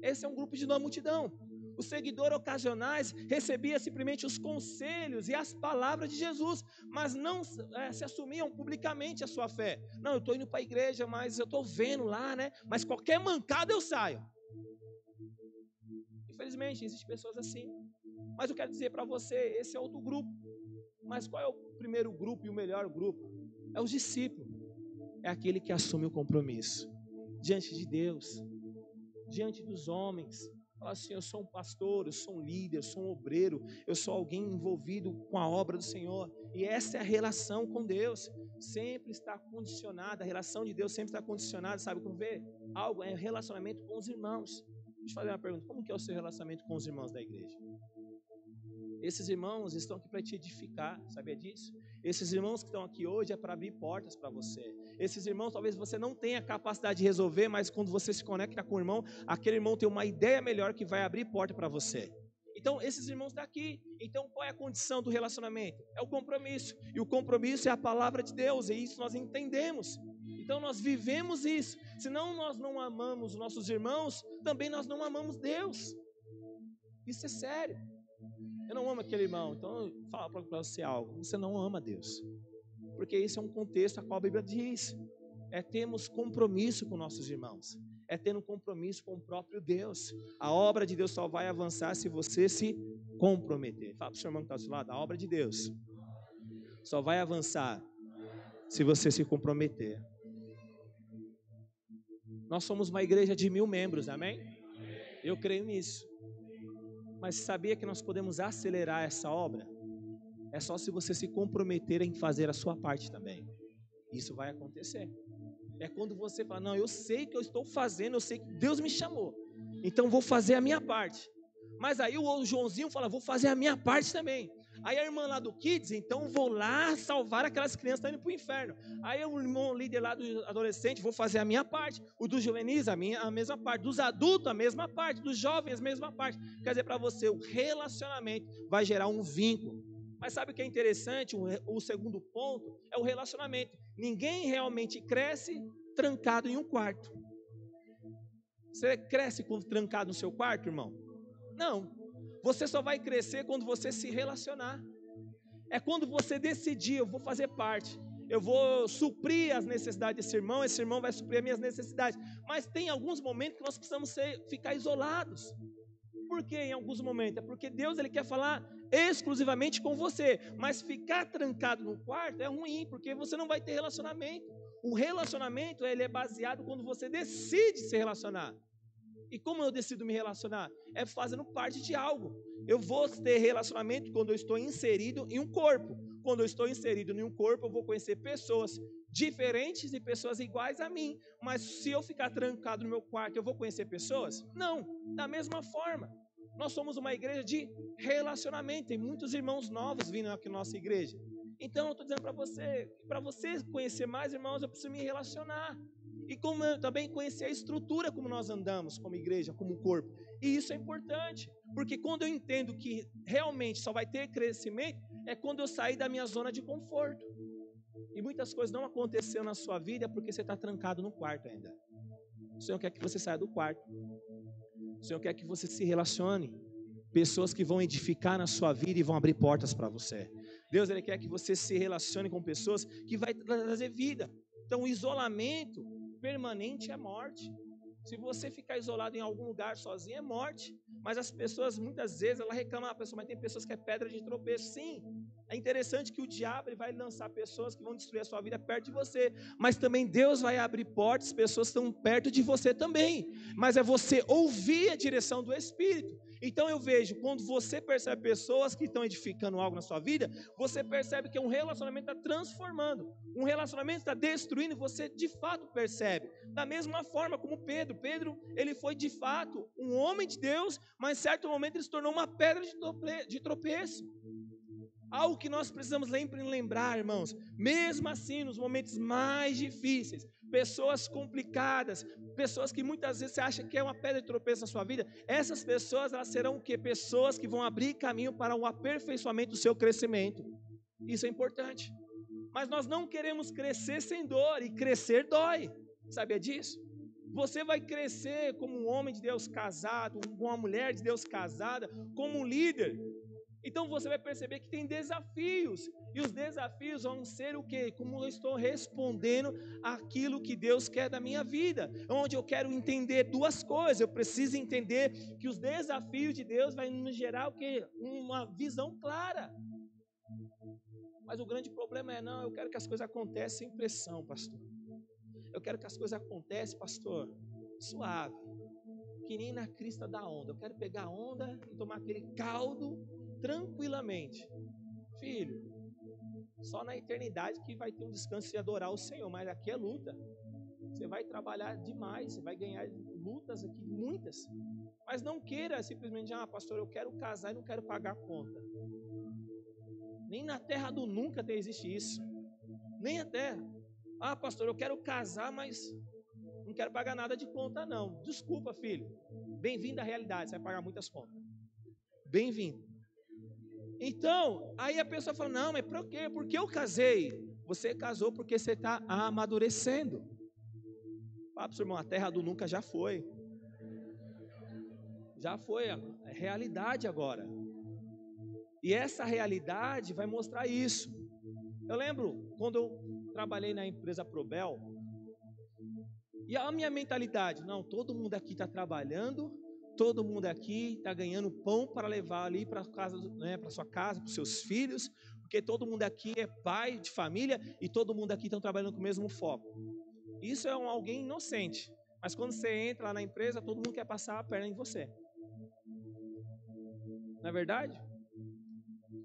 Esse é um grupo de uma multidão. Os seguidores ocasionais recebiam simplesmente os conselhos e as palavras de Jesus, mas não se assumiam publicamente a sua fé. Não, eu estou indo para a igreja, mas eu estou vendo lá, né? Mas qualquer mancada eu saio. Infelizmente, existem pessoas assim. Mas eu quero dizer para você, esse é outro grupo. Mas qual é o primeiro grupo e o melhor grupo? É os discípulos. É aquele que assume o compromisso diante de Deus, diante dos homens. Fala assim, eu sou um pastor, eu sou um líder, eu sou um obreiro, eu sou alguém envolvido com a obra do Senhor. E essa é a relação com Deus. Sempre está condicionada, a relação de Deus sempre está condicionada, sabe como ver? Algo é relacionamento com os irmãos. Deixa eu fazer uma pergunta, como que é o seu relacionamento com os irmãos da igreja? Esses irmãos estão aqui para te edificar, sabia disso? Esses irmãos que estão aqui hoje é para abrir portas para você. Esses irmãos talvez você não tenha capacidade de resolver, mas quando você se conecta com o irmão, aquele irmão tem uma ideia melhor que vai abrir porta para você. Então esses irmãos estão aqui. Então qual é a condição do relacionamento? É o compromisso. E o compromisso é a palavra de Deus, e isso nós entendemos. Então nós vivemos isso. Senão nós não amamos os nossos irmãos, também nós não amamos Deus. Isso é sério. Eu não amo aquele irmão, então fala para você algo. Você não ama Deus. Porque esse é um contexto a qual a Bíblia diz. Temos compromisso com nossos irmãos. é tendo um compromisso com o próprio Deus. A obra de Deus só vai avançar se você se comprometer. Fala para o seu irmão que está ao seu lado, a obra de Deus só vai avançar se você se comprometer. Nós somos uma igreja de 1000 membros, amém? Eu creio nisso. Mas sabia que nós podemos acelerar essa obra? É só se você se comprometer em fazer a sua parte também. Isso vai acontecer. É quando você fala, não, eu sei que eu estou fazendo, eu sei que Deus me chamou, então vou fazer a minha parte. Mas aí o Joãozinho fala, vou fazer a minha parte também. Aí a irmã lá do Kids, então vou lá salvar aquelas crianças que estão indo para o inferno. Aí o irmão líder lá do adolescente, vou fazer a minha parte. O dos juvenis, a mesma parte. Dos adultos, a mesma parte. Dos jovens, a mesma parte. Quer dizer, para você, o relacionamento vai gerar um vínculo. Mas sabe o que é interessante? O segundo ponto é o relacionamento. Ninguém realmente cresce trancado em um quarto. Você cresce trancado no seu quarto, irmão? Não. Você só vai crescer quando você se relacionar. É quando você decidir, eu vou fazer parte. Eu vou suprir as necessidades desse irmão, esse irmão vai suprir as minhas necessidades. Mas tem alguns momentos que nós precisamos ficar isolados. Por quê em alguns momentos? É porque Deus ele quer falar exclusivamente com você. Mas ficar trancado no quarto é ruim, porque você não vai ter relacionamento. O relacionamento ele é baseado quando você decide se relacionar. E como eu decido me relacionar? É fazendo parte de algo. Eu vou ter relacionamento quando eu estou inserido em um corpo. Quando eu estou inserido em um corpo, eu vou conhecer pessoas diferentes e pessoas iguais a mim. Mas se eu ficar trancado no meu quarto, eu vou conhecer pessoas? Não. Da mesma forma. Nós somos uma igreja de relacionamento. Tem muitos irmãos novos vindo aqui na nossa igreja. Então eu estou dizendo para você conhecer mais irmãos, eu preciso me relacionar. E como eu também conhecer a estrutura como nós andamos como igreja, como corpo. E isso é importante, porque quando eu entendo que realmente só vai ter crescimento, é quando eu sair da minha zona de conforto. E muitas coisas não aconteceram na sua vida porque você está trancado no quarto ainda. O Senhor quer que você saia do quarto. O Senhor quer que você se relacione. Pessoas que vão edificar na sua vida e vão abrir portas para você. Deus ele quer que você se relacione com pessoas que vai trazer vida. Então o isolamento permanente é morte. Se você ficar isolado em algum lugar sozinho é morte. Mas as pessoas muitas vezes elas reclamam, mas tem pessoas que é pedra de tropeço. Sim, é interessante que o diabo ele vai lançar pessoas que vão destruir a sua vida perto de você. Mas também Deus vai abrir portas, pessoas que estão perto de você também. Mas é você ouvir a direção do Espírito. Então eu vejo, quando você percebe pessoas que estão edificando algo na sua vida, você percebe que um relacionamento está transformando, um relacionamento está destruindo, você de fato percebe. Da mesma forma como Pedro, ele foi de fato um homem de Deus, mas em certo momento ele se tornou uma pedra de tropeço. Algo que nós precisamos sempre lembrar, irmãos, mesmo assim, nos momentos mais difíceis, pessoas complicadas, pessoas que muitas vezes você acha que é uma pedra de tropeço na sua vida, essas pessoas, elas serão o quê? Pessoas que vão abrir caminho para o aperfeiçoamento do seu crescimento. Isso é importante. Mas nós não queremos crescer sem dor, e crescer dói. Sabia disso? Você vai crescer como um homem de Deus casado, como uma mulher de Deus casada, como um líder. Então você vai perceber que tem desafios, e os desafios vão ser o quê? Como eu estou respondendo àquilo que Deus quer da minha vida, onde eu quero entender duas coisas. Eu preciso entender que os desafios de Deus vão nos gerar o quê? Uma visão clara. Mas o grande problema é, não, eu quero que as coisas aconteçam sem pressão, pastor. Eu quero que as coisas aconteçam, pastor, suave, que nem na crista da onda. Eu quero pegar a onda e tomar aquele caldo tranquilamente. Filho, só na eternidade que vai ter um descanso e adorar o Senhor, mas aqui é luta. Você vai trabalhar demais, você vai ganhar lutas aqui, muitas. Mas não queira simplesmente, pastor, eu quero casar e não quero pagar a conta. Nem na terra do nunca existe isso. Nem a terra. Pastor, eu quero casar, mas não quero pagar nada de conta não. Desculpa, filho. Bem-vindo à realidade, você vai pagar muitas contas. Bem-vindo. Então, aí a pessoa fala, não, mas por quê? Porque eu casei. Você casou porque você está amadurecendo. Fala para o seu irmão, a terra do nunca já foi. Já foi, é realidade agora. E essa realidade vai mostrar isso. Eu lembro, quando eu trabalhei na empresa Probel, E a minha mentalidade? Não, todo mundo aqui está trabalhando, todo mundo aqui está ganhando pão para levar ali para casa, né, para sua casa, para os seus filhos, porque todo mundo aqui é pai de família e todo mundo aqui está trabalhando com o mesmo foco. Isso é alguém inocente, mas quando você entra lá na empresa, todo mundo quer passar a perna em você. Não é verdade?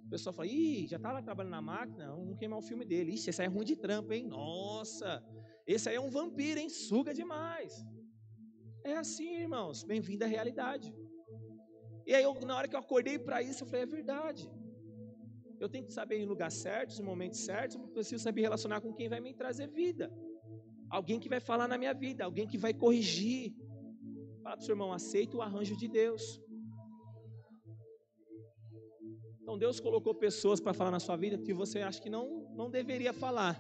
O pessoal fala, ih, já está lá trabalhando na máquina, vamos queimar o filme dele. Ixi, esse aí é ruim de trampo, hein? Nossa, esse aí é um vampiro, hein? Suga demais. É assim, irmãos, bem-vindo à realidade. E aí, na hora que eu acordei para isso, eu falei, é verdade. Eu tenho que saber em lugar certo, em momentos certos, eu preciso saber relacionar com quem vai me trazer vida. Alguém que vai falar na minha vida, alguém que vai corrigir. Fala para o seu irmão, aceita o arranjo de Deus. Então Deus colocou pessoas para falar na sua vida que você acha que não deveria falar.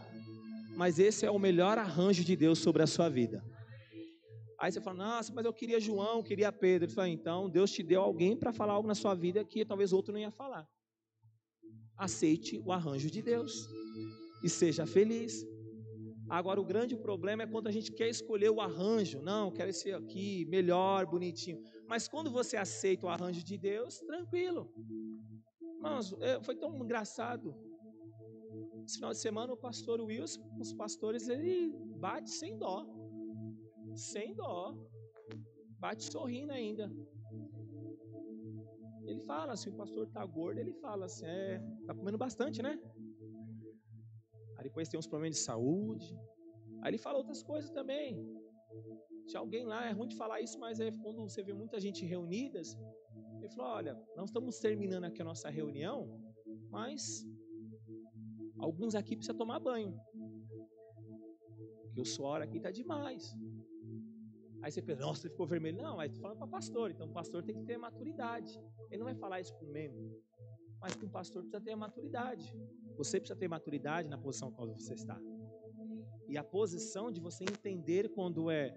Mas esse é o melhor arranjo de Deus sobre a sua vida. Aí você fala, nossa, mas eu queria João, queria Pedro. Ele fala, então Deus te deu alguém para falar algo na sua vida que talvez outro não ia falar. Aceite o arranjo de Deus e seja feliz. Agora o grande problema é quando a gente quer escolher o arranjo. Não, quero esse aqui, melhor, bonitinho. Mas quando você aceita o arranjo de Deus, tranquilo. Irmãos, foi tão engraçado. Esse final de semana o pastor Wilson, os pastores, ele bate sem dó. Sem dó. Bate sorrindo ainda. Ele fala, se o pastor está gordo, ele fala assim, está comendo bastante, né? Aí depois tem uns problemas de saúde. Aí ele fala outras coisas também. Se alguém lá, é ruim de falar isso, mas quando você vê muita gente reunidas, ele falou, olha, nós estamos terminando aqui a nossa reunião, mas alguns aqui precisam tomar banho. Porque o suor aqui está demais. Aí você pensa, nossa, ele ficou vermelho. Não, aí estou falando para pastor, então o pastor tem que ter maturidade. Ele não vai falar isso para um membro, mas para um pastor precisa ter maturidade. Você precisa ter maturidade na posição qual você está. E a posição de você entender quando é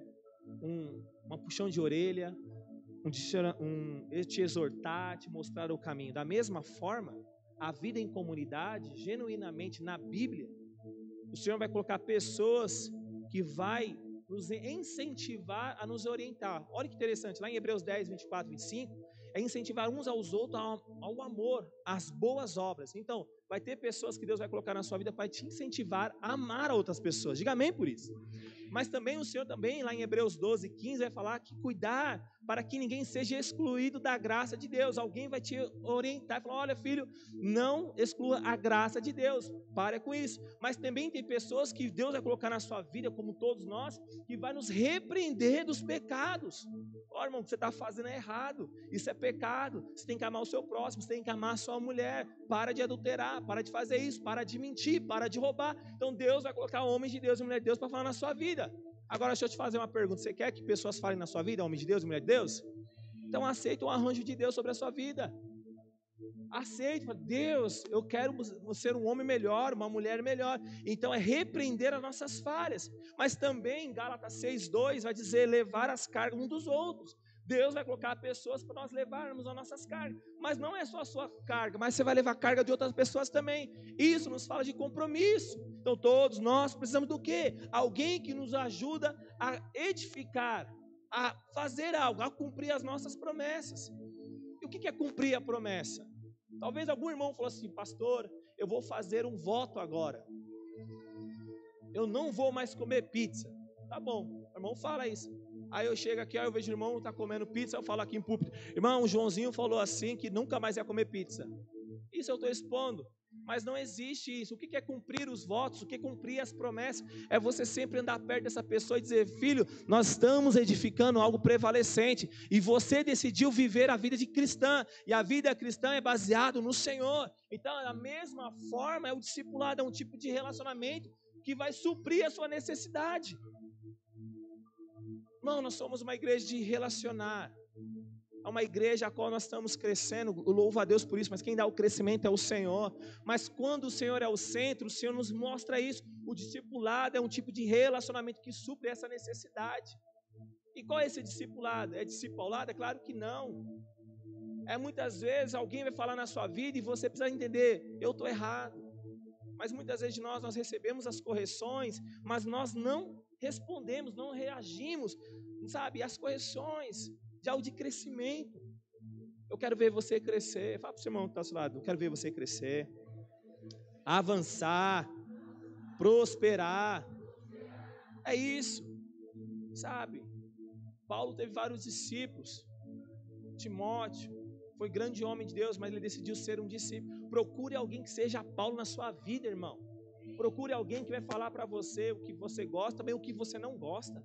uma puxão de orelha, te exortar, te mostrar o caminho. Da mesma forma, a vida em comunidade, genuinamente na Bíblia, o Senhor vai colocar pessoas que vai nos incentivar a nos orientar. Olha que interessante, lá em Hebreus 10, 24, 25, é incentivar uns aos outros ao amor, às boas obras. Então, vai ter pessoas que Deus vai colocar na sua vida para te incentivar a amar a outras pessoas. Diga amém por isso. Mas também o Senhor também, lá em Hebreus 12, 15, vai falar que cuidar para que ninguém seja excluído da graça de Deus. Alguém vai te orientar e falar, olha filho, não exclua a graça de Deus, para com isso. Mas também tem pessoas que Deus vai colocar na sua vida, como todos nós, que vai nos repreender dos pecados. Ó, irmão, o que você está fazendo é errado, isso é pecado, você tem que amar o seu próximo, você tem que amar a sua mulher, para de adulterar, para de fazer isso, para de mentir, para de roubar. Então Deus vai colocar homens de Deus e mulher de Deus para falar na sua vida. Agora deixa eu te fazer uma pergunta, você quer que pessoas falem na sua vida, homem de Deus e mulher de Deus? Então aceita o arranjo de Deus sobre a sua vida. Aceita, Deus, eu quero ser um homem melhor, uma mulher melhor. Então é repreender as nossas falhas. Mas também, Gálatas 6:2 vai dizer, levar as cargas uns dos outros. Deus vai colocar pessoas para nós levarmos as nossas cargas. Mas não é só a sua carga, mas você vai levar a carga de outras pessoas também. Isso nos fala de compromisso. Então todos nós precisamos do quê? Alguém que nos ajuda a edificar, a fazer algo, a cumprir as nossas promessas. E o que é cumprir a promessa? Talvez algum irmão falou assim, pastor, eu vou fazer um voto agora. Eu não vou mais comer pizza. Tá bom, o irmão fala isso. Aí eu chego aqui, aí eu vejo o irmão está comendo pizza, eu falo aqui em púlpito, irmão, o Joãozinho falou assim, que nunca mais ia comer pizza. Isso eu estou expondo, mas não existe isso. O que é cumprir os votos? O que é cumprir as promessas? É você sempre andar perto dessa pessoa e dizer, filho, nós estamos edificando algo prevalecente, e você decidiu viver a vida de cristã, e a vida cristã é baseada no Senhor. Então, da mesma forma, o discipulado é um tipo de relacionamento que vai suprir a sua necessidade. Irmão, nós somos uma igreja de relacionar. É uma igreja a qual nós estamos crescendo. Eu louvo a Deus por isso, mas quem dá o crescimento é o Senhor. Mas quando o Senhor é o centro, o Senhor nos mostra isso. O discipulado é um tipo de relacionamento que supre essa necessidade. E qual é esse discipulado? É discipulado? É claro que não. É muitas vezes alguém vai falar na sua vida e você precisa entender, eu estou errado. Mas muitas vezes nós recebemos as correções, mas nós não respondemos, não reagimos, sabe, às correções de algo de crescimento. Eu quero ver você crescer. Fala para o seu irmão que está ao seu lado. Eu quero ver você crescer, avançar, prosperar. É isso, sabe? Paulo teve vários discípulos. Timóteo foi grande homem de Deus, mas ele decidiu ser um discípulo. Procure alguém que seja Paulo na sua vida, irmão. Procure alguém que vai falar para você o que você gosta, também o que você não gosta.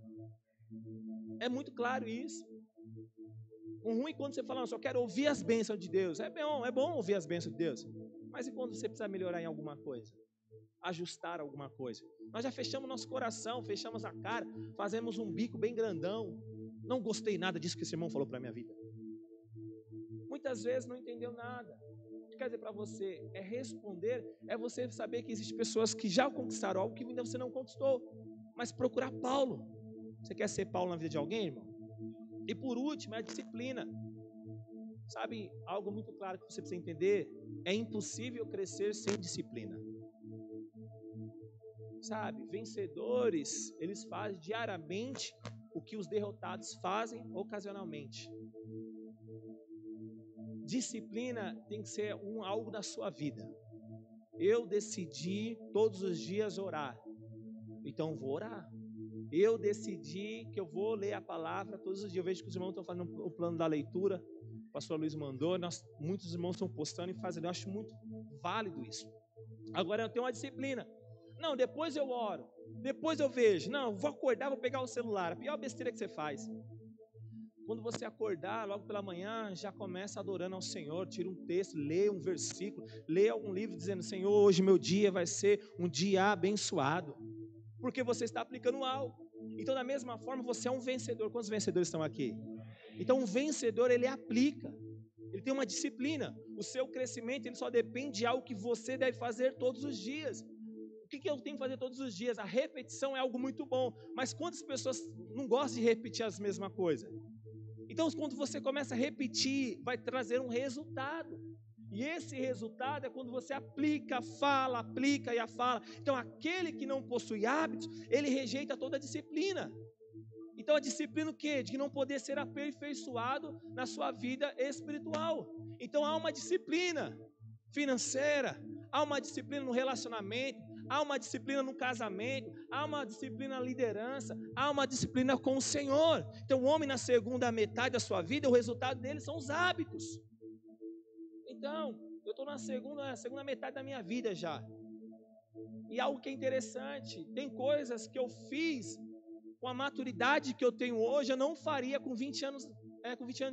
É muito claro isso. O ruim é quando você fala, só quero ouvir as bênçãos de Deus. É bom ouvir as bênçãos de Deus. Mas e quando você precisa melhorar em alguma coisa? Ajustar alguma coisa? Nós já fechamos nosso coração, fechamos a cara, fazemos um bico bem grandão. Não gostei nada disso que esse irmão falou para a minha vida. Muitas vezes não entendeu nada. O que quer dizer para você? É responder, é você saber que existem pessoas que já conquistaram algo que ainda você não conquistou. Mas procurar Paulo. Você quer ser Paulo na vida de alguém, irmão? E por último, é a disciplina. Sabe, algo muito claro que você precisa entender, é impossível crescer sem disciplina. Sabe, vencedores, eles fazem diariamente o que os derrotados fazem ocasionalmente. Disciplina tem que ser algo da sua vida. Eu decidi todos os dias orar, então vou orar. Eu decidi que eu vou ler a palavra todos os dias. Eu vejo que os irmãos estão fazendo o plano da leitura. O pastor Luiz mandou. Muitos irmãos estão postando e fazendo. Eu acho muito válido isso. Agora eu tenho uma disciplina. Não, depois eu oro. Depois eu vejo. Não, vou acordar, vou pegar o celular. A pior besteira que você faz. Quando você acordar, logo pela manhã, já começa adorando ao Senhor. Tira um texto, lê um versículo, lê algum livro dizendo, Senhor, hoje meu dia vai ser um dia abençoado. Porque você está aplicando algo. Então, da mesma forma, você é um vencedor. Quantos vencedores estão aqui? Então, um vencedor, ele aplica. Ele tem uma disciplina. O seu crescimento, ele só depende de algo que você deve fazer todos os dias. O que eu tenho que fazer todos os dias? A repetição é algo muito bom. Mas quantas pessoas não gostam de repetir as mesmas coisas? Então, quando você começa a repetir, vai trazer um resultado. E esse resultado é quando você aplica, fala, aplica e a fala. Então, aquele que não possui hábitos, ele rejeita toda a disciplina. Então, a disciplina o quê? De não poder ser aperfeiçoado na sua vida espiritual. Então, há uma disciplina financeira, há uma disciplina no relacionamento, há uma disciplina no casamento, há uma disciplina na liderança, há uma disciplina com o Senhor. Então, o homem na segunda metade da sua vida, o resultado dele são os hábitos. Então, eu estou na segunda metade da minha vida já. E algo que é interessante, tem coisas que eu fiz com a maturidade que eu tenho hoje, eu não faria com 20 anos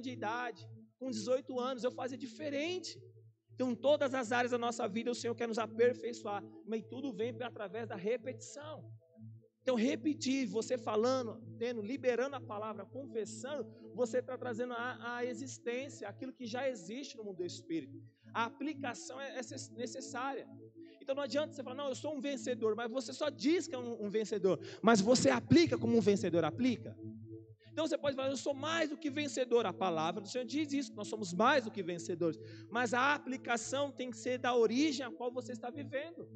de idade, com 18 anos, eu fazia diferente. Então, em todas as áreas da nossa vida, o Senhor quer nos aperfeiçoar, mas tudo vem através da repetição. Então, repetir, você falando, liberando a palavra, confessando, você está trazendo a existência, aquilo que já existe no mundo do Espírito. A aplicação é necessária. Então, não adianta você falar, não, eu sou um vencedor, mas você só diz que é um vencedor, mas você aplica como um vencedor aplica? Então, você pode falar, eu sou mais do que vencedor. A palavra do Senhor diz isso, nós somos mais do que vencedores. Mas a aplicação tem que ser da origem a qual você está vivendo.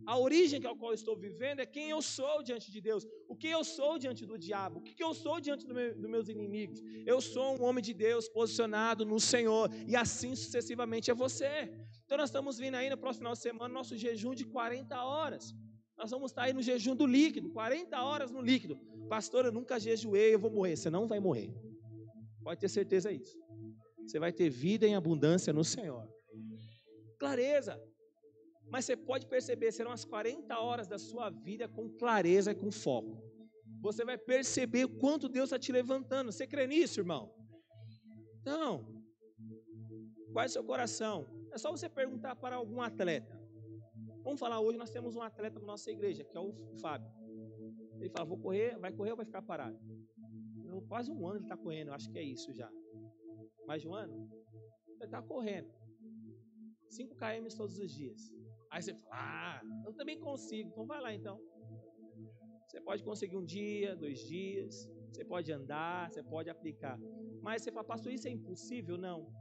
A origem a qual eu estou vivendo é quem eu sou diante de Deus, o que eu sou diante do diabo, o que eu sou diante dos meus inimigos. Eu sou um homem de Deus posicionado no Senhor, e assim sucessivamente é você. Então nós estamos vindo aí no próximo final de semana, nosso jejum de 40 horas. Nós vamos estar aí no jejum do líquido, 40 horas no líquido. Pastor, eu nunca jejuei, eu vou morrer. Você não vai morrer. Pode ter certeza disso. Você vai ter vida em abundância no Senhor. Clareza. Mas você pode perceber, serão as 40 horas da sua vida com clareza e com foco. Você vai perceber o quanto Deus está te levantando. Você crê nisso, irmão? Então, guarde seu coração. É só você perguntar para algum atleta. Vamos falar hoje, nós temos um atleta na nossa igreja, que é o Fábio. Ele fala, vou correr, vai correr ou vai ficar parado? Quase um ano ele está correndo, eu acho que é isso já. Mais de um ano? Ele está correndo. 5 km todos os dias. Aí você fala, eu também consigo, então vai lá então. Você pode conseguir 1 dia, 2 dias, você pode andar, você pode aplicar. Mas você fala, pastor, isso é impossível? Não.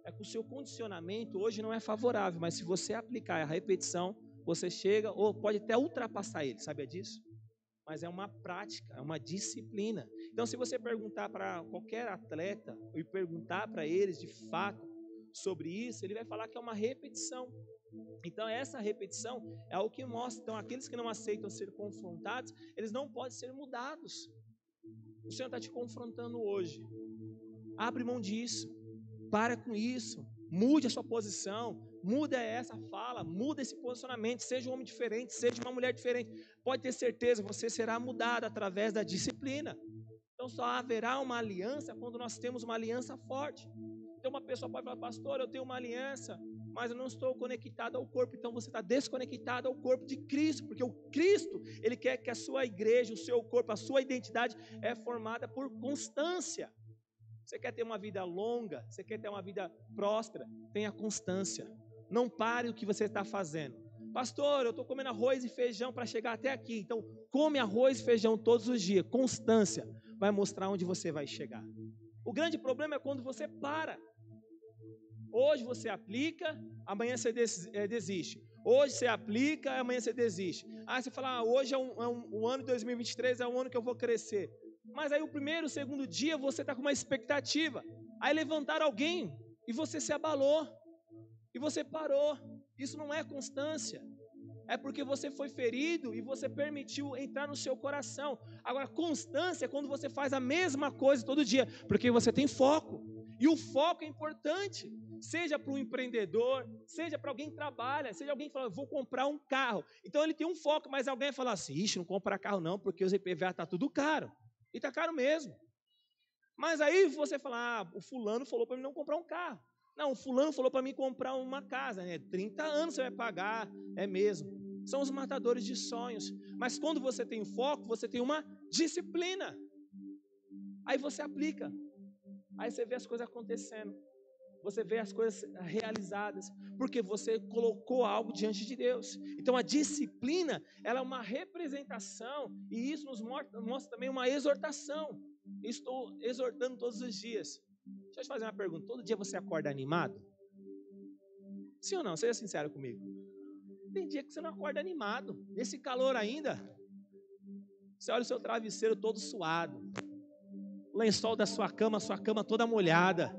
É que o seu condicionamento hoje não é favorável, mas se você aplicar a repetição, você chega ou pode até ultrapassar ele, sabia disso? mas é uma prática, é uma disciplina. Então, se você perguntar para qualquer atleta e perguntar para eles de fato sobre isso, ele vai falar que é uma repetição. Então, essa repetição é o que mostra. Então, aqueles que não aceitam ser confrontados, eles não podem ser mudados. O Senhor está te confrontando hoje. Abre mão disso. Para com isso. Mude a sua posição. Muda essa fala. Muda esse posicionamento. Seja um homem diferente. Seja uma mulher diferente. Pode ter certeza, você será mudado através da disciplina. Então, só haverá uma aliança quando nós temos uma aliança forte. Então, uma pessoa pode falar, pastor, eu tenho uma aliança, mas eu não estou conectado ao corpo. Então você está desconectado ao corpo de Cristo, porque o Cristo, Ele quer que a sua igreja, o seu corpo, a sua identidade é formada por constância. Você quer ter uma vida longa, você quer ter uma vida próspera, tenha constância. Não pare o que você está fazendo. Pastor, eu estou comendo arroz e feijão para chegar até aqui. Então come arroz e feijão todos os dias. Constância vai mostrar onde você vai chegar. O grande problema é quando você para. Hoje você aplica, amanhã você desiste. Hoje você aplica, amanhã você desiste. Aí você fala, hoje o ano de 2023 é o ano que eu vou crescer. Mas aí o primeiro, o segundo dia você está com uma expectativa. Aí levantaram alguém e você se abalou. E você parou. Isso não é constância. É porque você foi ferido e você permitiu entrar no seu coração. Agora, constância é quando você faz a mesma coisa todo dia, porque você tem foco. E o foco é importante. Seja para um empreendedor, seja para alguém que trabalha, seja alguém que fala, vou comprar um carro. Então ele tem um foco, mas alguém vai falar assim, ixi, não compra carro não, porque os IPVA está tudo caro. E está caro mesmo. Mas aí você fala, o fulano falou para mim não comprar um carro. Não, o fulano falou para mim comprar uma casa, né? 30 anos você vai pagar, é mesmo. São os matadores de sonhos. Mas quando você tem foco, você tem uma disciplina. Aí você aplica. Aí você vê as coisas acontecendo. Você vê as coisas realizadas, porque você colocou algo diante de Deus. Então a disciplina, ela é uma representação, e isso nos mostra também uma exortação. Estou exortando todos os dias. Deixa eu te fazer uma pergunta, todo dia você acorda animado? Sim ou não? Seja sincero comigo. Tem dia que você não acorda animado, nesse calor ainda. Você olha o seu travesseiro todo suado, o lençol da sua cama toda molhada.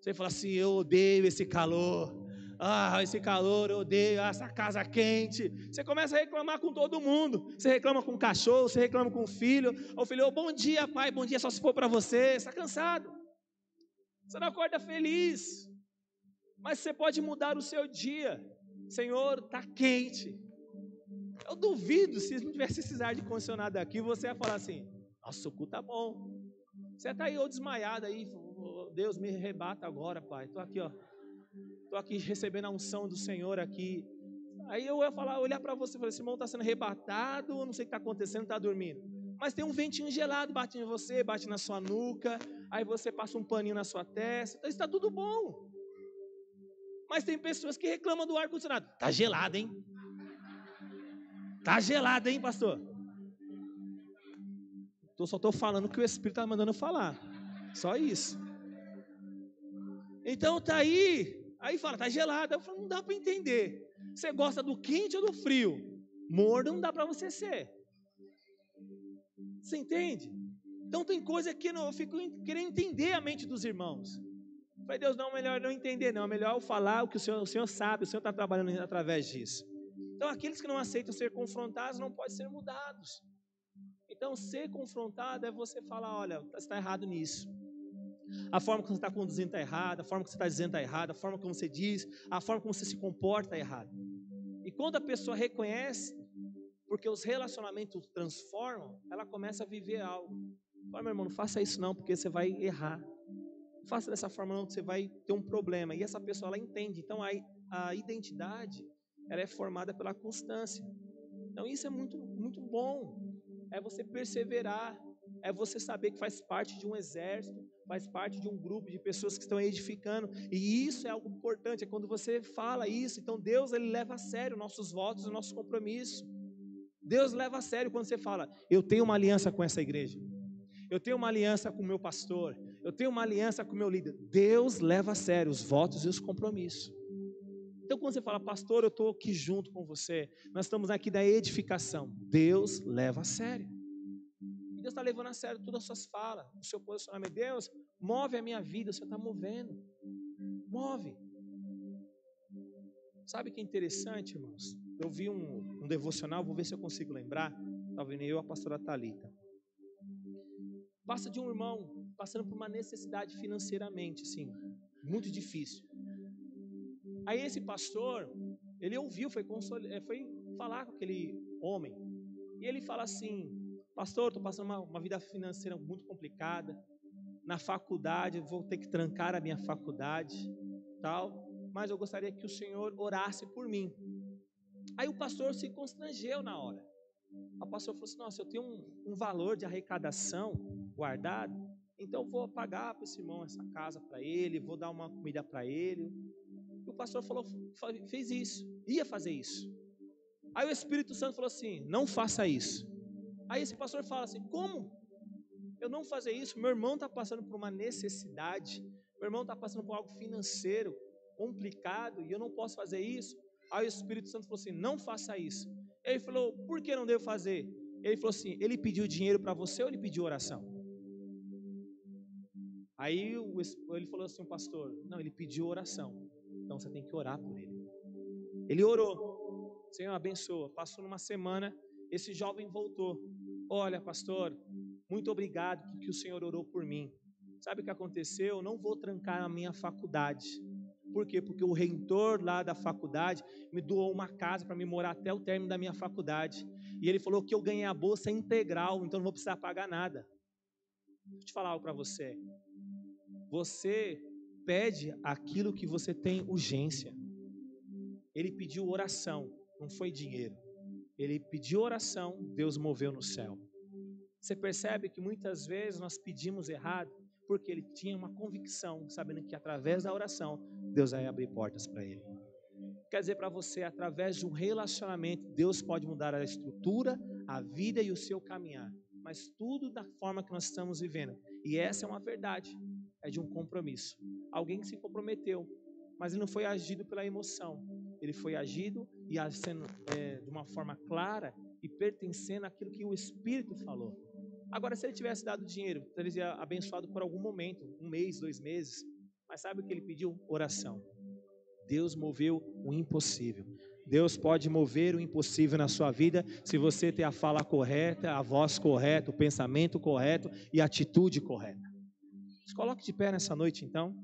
Você fala assim, eu odeio esse calor. Esse calor, eu odeio essa casa quente. Você começa a reclamar com todo mundo. Você reclama com o cachorro, você reclama com o filho. O filho, bom dia pai, bom dia só se for para você. Você está cansado. Você não acorda feliz. Mas você pode mudar o seu dia. Senhor, está quente. Eu duvido, se não tivesse esse ar de condicionado aqui, você ia falar assim, nossa, o cu tá bom. Você está aí ou desmaiado aí, Deus me arrebata agora, pai. Estou aqui, estou aqui recebendo a unção do Senhor aqui. Aí eu ia falar, olhar para você e falar, esse irmão está sendo arrebatado, não sei o que está acontecendo, está dormindo. Mas tem um ventinho gelado batendo em você, bate na sua nuca, aí você passa um paninho na sua testa, então está tudo bom. Mas tem pessoas que reclamam do ar-condicionado. Está gelado, hein? Está gelado, hein, pastor? Eu só estou falando o que o Espírito está mandando falar. Só isso. Então tá aí fala, tá gelado. Eu falo, não dá para entender. Você gosta do quente ou do frio? Morno não dá para você ser. Você entende? Então tem coisa que eu fico querendo entender a mente dos irmãos. Eu falei, Deus, não, melhor não entender, não. É melhor eu falar o que o Senhor sabe, o Senhor está trabalhando através disso. Então aqueles que não aceitam ser confrontados não podem ser mudados. Então ser confrontado é você falar, olha, você está errado nisso. A forma como você está conduzindo está errada, a forma que você está dizendo está errada, a forma como você diz, a forma como você se comporta está errada. E quando a pessoa reconhece, porque os relacionamentos transformam, ela começa a viver algo. Fala, meu irmão, não faça isso não, porque você vai errar. Não faça dessa forma não, que você vai ter um problema. E essa pessoa, ela entende. Então a identidade, ela é formada pela constância. Então isso é muito, muito bom. É você perseverar. É você saber que faz parte de um exército, faz parte de um grupo de pessoas que estão edificando, e isso é algo importante, é quando você fala isso. Então Deus, Ele leva a sério nossos votos e nossos compromissos. Deus leva a sério quando você fala, eu tenho uma aliança com essa igreja, eu tenho uma aliança com o meu pastor, eu tenho uma aliança com o meu líder. Deus leva a sério os votos e os compromissos. Então, quando você fala, pastor, eu estou aqui junto com você, nós estamos aqui da edificação. Deus leva a sério. E Deus está levando a sério todas as suas falas, o seu posicionamento. Deus, move a minha vida, o Senhor está movendo. Move. Sabe o que é interessante, irmãos? Eu vi um devocional, vou ver se eu consigo lembrar. Estava vendo eu e a pastora Thalita. Passa de um irmão passando por uma necessidade financeiramente, assim, muito difícil. Aí esse pastor, ele ouviu, foi falar com aquele homem. E ele fala assim, pastor, estou passando uma vida financeira muito complicada. Na faculdade, eu vou ter que trancar a minha faculdade, tal. Mas eu gostaria que o Senhor orasse por mim. Aí o pastor se constrangeu na hora. O pastor falou assim, nossa, eu tenho um valor de arrecadação guardado, então eu vou pagar para esse irmão essa casa para ele, vou dar uma comida para ele. E o pastor fez isso, ia fazer isso. Aí o Espírito Santo falou assim, não faça isso. Aí esse pastor fala assim, como? Eu não fazer isso? Meu irmão está passando por uma necessidade, meu irmão está passando por algo financeiro complicado e eu não posso fazer isso. Aí o Espírito Santo falou assim, não faça isso. Ele falou, por que não devo fazer? Ele falou assim, ele pediu dinheiro para você ou ele pediu oração? Aí ele falou assim, pastor, não, ele pediu oração, então você tem que orar por ele. Ele orou, Senhor abençoa, passou numa semana, esse jovem voltou, olha pastor, muito obrigado que o Senhor orou por mim. Sabe o que aconteceu? Eu não vou trancar a minha faculdade. Por quê? Porque o reitor lá da faculdade me doou uma casa para me morar até o término da minha faculdade. E ele falou que eu ganhei a bolsa integral, então não vou precisar pagar nada. Deixa eu te falar algo para você. Você pede aquilo que você tem urgência. Ele pediu oração, não foi dinheiro. Ele pediu oração, Deus moveu no céu. Você percebe que muitas vezes nós pedimos errado, porque ele tinha uma convicção, sabendo que através da oração, Deus vai abrir portas para ele. Quer dizer para você, através de um relacionamento, Deus pode mudar a estrutura, a vida e o seu caminhar. Mas tudo da forma que nós estamos vivendo. E essa é uma verdade, é de um compromisso. Alguém que se comprometeu, mas ele não foi agido pela emoção. Ele foi agido e sendo de uma forma clara e pertencendo àquilo que o Espírito falou. Agora, se ele tivesse dado dinheiro, ele seria abençoado por algum momento, 1 mês, 2 meses. Mas sabe o que ele pediu? Oração. Deus moveu o impossível. Deus pode mover o impossível na sua vida se você ter a fala correta, a voz correta, o pensamento correto e a atitude correta. Se coloque de pé nessa noite então.